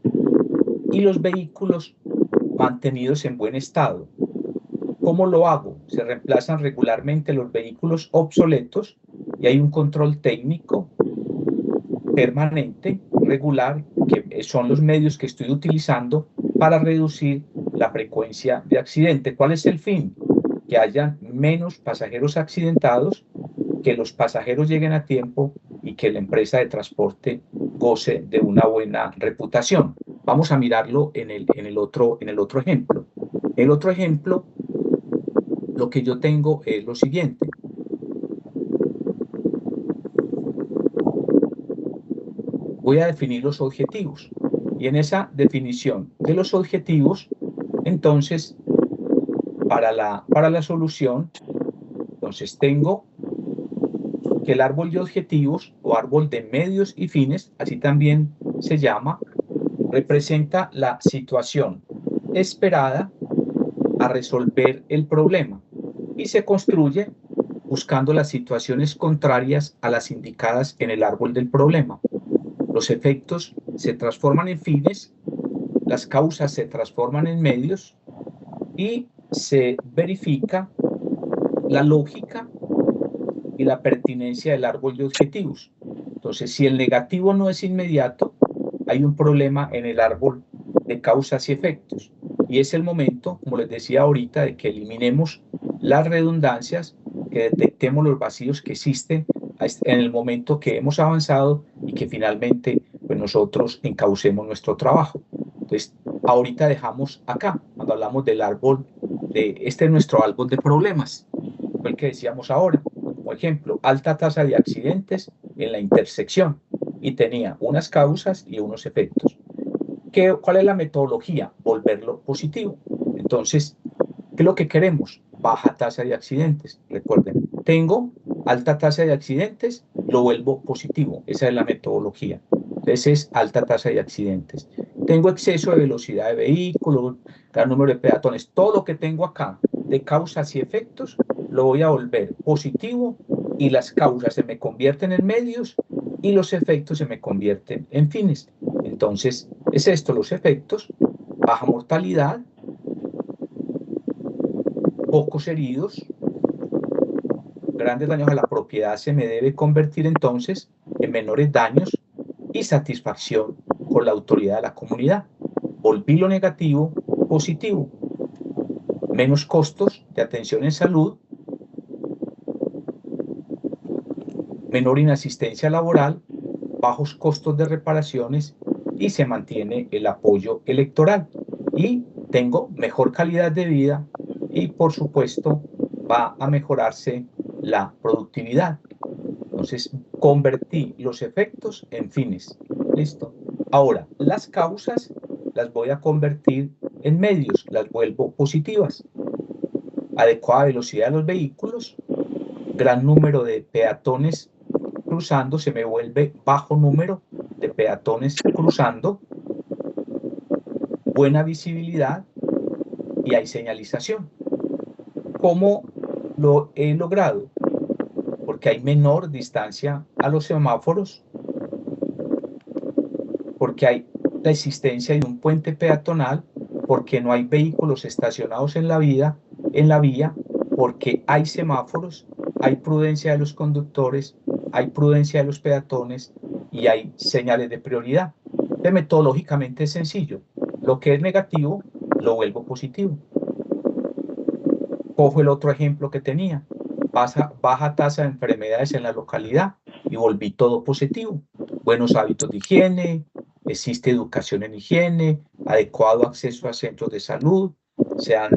y los vehículos mantenidos en buen estado. ¿Cómo lo hago? Se reemplazan regularmente los vehículos obsoletos y hay un control técnico permanente, regular, que son los medios que estoy utilizando para reducir la frecuencia de accidente. ¿Cuál es el fin? Que haya menos pasajeros accidentados, que los pasajeros lleguen a tiempo y que la empresa de transporte goce de una buena reputación. Vamos a mirarlo en el otro ejemplo. El otro ejemplo, lo que yo tengo es lo siguiente. Voy a definir los objetivos, y en esa definición de los objetivos, entonces, para la solución, entonces tengo que el árbol de objetivos o árbol de medios y fines, así también se llama, representa la situación esperada a resolver el problema y se construye buscando las situaciones contrarias a las indicadas en el árbol del problema. Los efectos se transforman en fines, las causas se transforman en medios y se verifica la lógica y la pertinencia del árbol de objetivos. Entonces, si el negativo no es inmediato, hay un problema en el árbol de causas y efectos. Y es el momento, como les decía ahorita, de que eliminemos las redundancias, que detectemos los vacíos que existen en el momento que hemos avanzado y que finalmente pues, nosotros encaucemos nuestro trabajo. Entonces, ahorita dejamos acá, cuando hablamos del árbol, este es nuestro árbol de problemas, el que decíamos ahora. Por ejemplo, alta tasa de accidentes en la intersección y tenía unas causas y unos efectos. ¿Cuál es la metodología? Volverlo positivo. Entonces, ¿qué es lo que queremos? Baja tasa de accidentes. Recuerden, tengo alta tasa de accidentes, lo vuelvo positivo. Esa es la metodología. Entonces es alta tasa de accidentes. Tengo exceso de velocidad de vehículos, gran número de peatones. Todo lo que tengo acá de causas y efectos lo voy a volver positivo y las causas se me convierten en medios y los efectos se me convierten en fines. Entonces, es esto, los efectos, baja mortalidad, pocos heridos, grandes daños a la propiedad se me debe convertir entonces en menores daños y satisfacción con la autoridad de la comunidad. Volví lo negativo positivo. Menos costos de atención en salud, menor inasistencia laboral, bajos costos de reparaciones y se mantiene el apoyo electoral. Y tengo mejor calidad de vida y, por supuesto, va a mejorarse la productividad. Entonces, convertí los efectos en fines. ¿Listo? Ahora, las causas las voy a convertir en medios, las vuelvo positivas. Adecuada velocidad de los vehículos, gran número de peatones cruzando, se me vuelve bajo número de peatones cruzando, buena visibilidad y hay señalización. ¿Cómo lo he logrado? Porque hay menor distancia a los semáforos, porque hay la existencia de un puente peatonal, porque no hay vehículos estacionados en la vía, porque hay semáforos, hay prudencia de los conductores, hay prudencia de los peatones y hay señales de prioridad. Metodológicamente es sencillo. Lo que es negativo lo vuelvo positivo. Cojo el otro ejemplo que tenía. Baja tasa de enfermedades en la localidad y volví todo positivo. Buenos hábitos de higiene, existe educación en higiene, adecuado acceso a centros de salud, se han